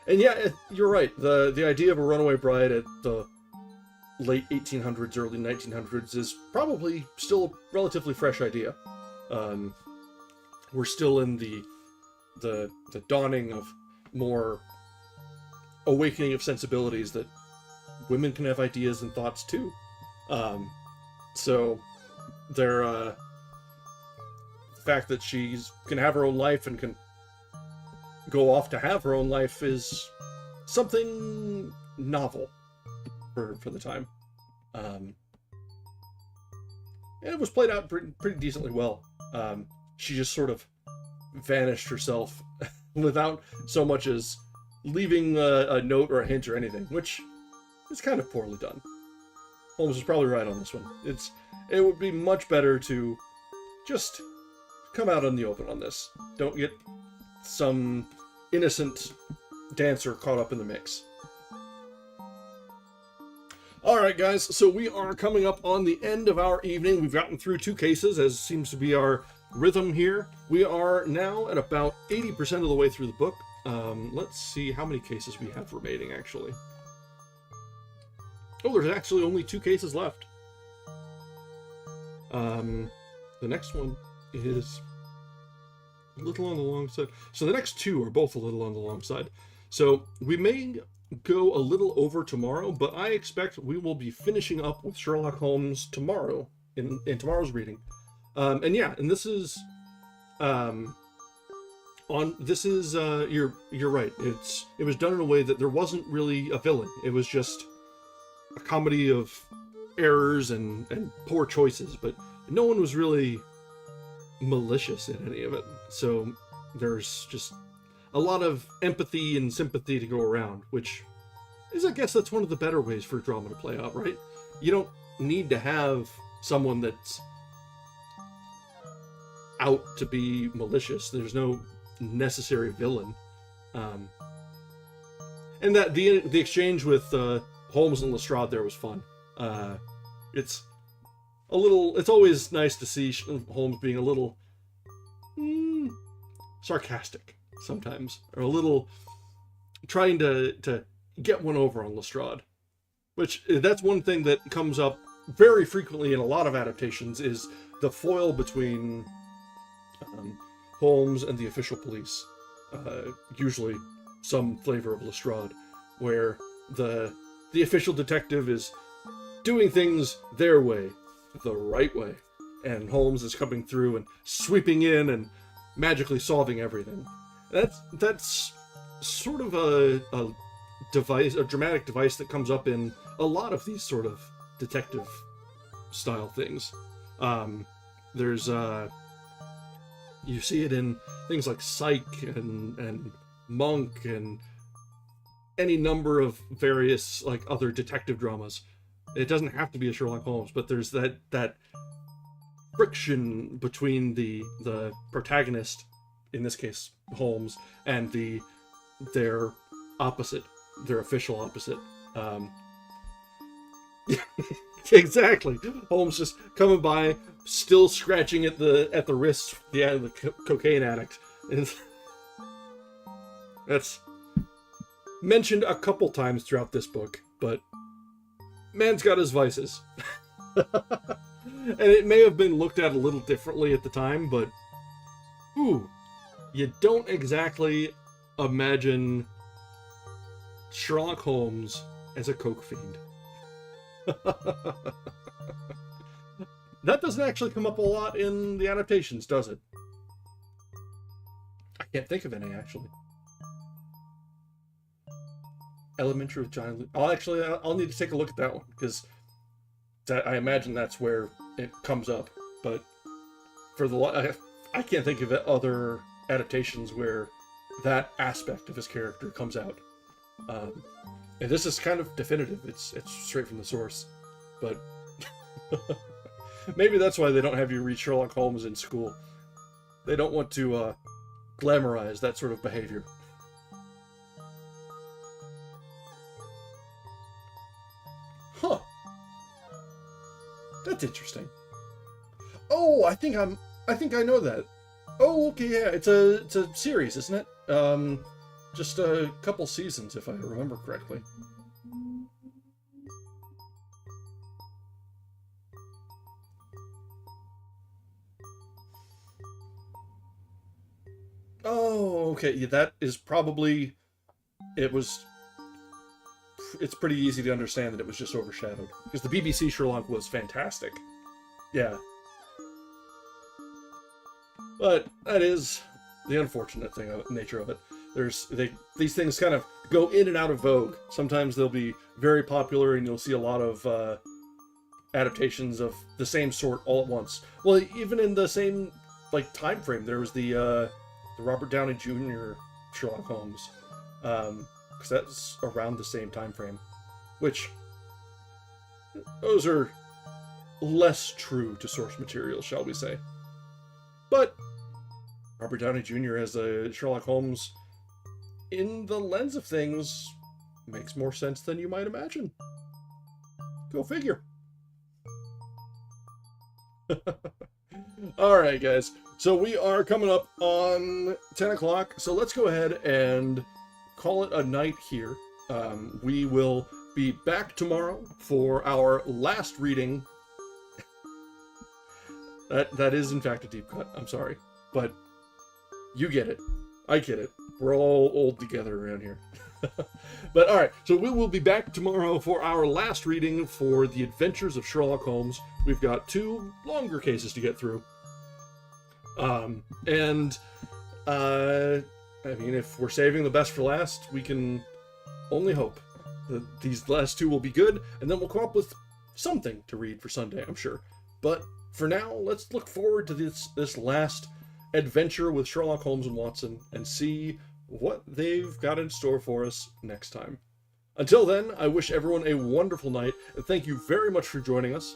And yeah, you're right. The idea of a runaway bride at the late 1800s, early 1900s is probably still a relatively fresh idea. We're still in the dawning of more awakening of sensibilities that women can have ideas and thoughts too. So the fact that she's can have her own life and can go off to have her own life is something novel for the time. And it was played out pretty decently well. She just sort of vanished herself without so much as leaving a note or a hint or anything, which is kind of poorly done. Holmes was probably right on this one. It would be much better to just come out in the open on this. Don't get some innocent dancer caught up in the mix. Alright guys, so we are coming up on the end of our evening. We've gotten through 2 cases, as seems to be our rhythm here. We are now at about 80% of the way through the book. Let's see how many cases we have remaining, actually. Oh, there's actually only 2 cases left. The next one is a little on the long side. So the next 2 are both a little on the long side. So we may go a little over tomorrow, but I expect we will be finishing up with Sherlock Holmes tomorrow in tomorrow's reading. And yeah, and this is you're right. It was done in a way that there wasn't really a villain. It was just a comedy of errors and poor choices, but no one was really malicious in any of it. So there's just a lot of empathy and sympathy to go around, which is, I guess, that's one of the better ways for drama to play out, right? You don't need to have someone that's out to be malicious. There's no necessary villain. And that the exchange with Holmes and Lestrade there was fun. It's always nice to see Holmes being a little sarcastic sometimes, or a little trying to get one over on Lestrade, which that's one thing that comes up very frequently in a lot of adaptations, is the foil between Holmes and the official police, usually some flavor of Lestrade, where the official detective is doing things their way, the right way, and Holmes is coming through and sweeping in and magically solving everything. That's sort of a dramatic device that comes up in a lot of these sort of detective style things. There's you see it in things like Psych and Monk and any number of various like other detective dramas. It doesn't have to be a Sherlock Holmes, but there's that friction between the protagonist, in this case Holmes, and their opposite, their official opposite. Exactly. Holmes just coming by, still scratching at the wrist, the cocaine addict. And that's mentioned a couple times throughout this book, but man's got his vices. And it may have been looked at a little differently at the time, but you don't exactly imagine Sherlock Holmes as a coke fiend. That doesn't actually come up a lot in the adaptations, does it? I can't think of any, actually. Elementary with Johnny Lee. I'll need to take a look at that one, because I imagine that's where it comes up. But for I can't think of other adaptations where that aspect of his character comes out. And this is kind of definitive. It's straight from the source. But maybe that's why they don't have you read Sherlock Holmes in school. They don't want to glamorize that sort of behavior. Huh. That's interesting. Oh, I think I know that. Oh, okay, yeah. It's a series, isn't it? Just a couple seasons, if I remember correctly. Oh, okay. Yeah, that is probably... It's pretty easy to understand that it was just overshadowed. Because the BBC Sherlock was fantastic. Yeah. But that is the unfortunate nature of it. These things kind of go in and out of vogue. Sometimes they'll be very popular and you'll see a lot of adaptations of the same sort all at once. Well, even in the same time frame, there was the Robert Downey Jr. Sherlock Holmes, because that's around the same time frame, which those are less true to source material, shall we say. But Robert Downey Jr. as Sherlock Holmes, in the lens of things, makes more sense than you might imagine. Go figure. Alright, guys. So we are coming up on 10 o'clock, so let's go ahead and call it a night here. We will be back tomorrow for our last reading. That is, in fact, a deep cut. I'm sorry. But you get it. I get it. We're all old together around here. But alright, so we will be back tomorrow for our last reading for The Adventures of Sherlock Holmes. We've got 2 longer cases to get through. I mean, if we're saving the best for last, we can only hope that these last 2 will be good, and then we'll come up with something to read for Sunday, I'm sure. But for now, let's look forward to this last adventure with Sherlock Holmes and Watson and see what they've got in store for us next time. Until then, I wish everyone a wonderful night, and thank you very much for joining us.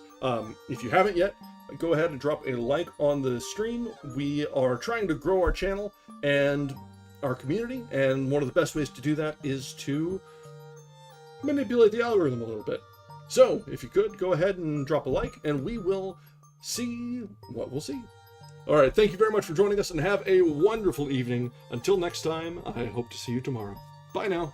If you haven't yet, go ahead and drop a like on the stream. We are trying to grow our channel and our community, and one of the best ways to do that is to manipulate the algorithm a little bit. So, if you could, go ahead and drop a like, and we will see what we'll see. Alright, thank you very much for joining us, and have a wonderful evening. Until next time, I hope to see you tomorrow. Bye now.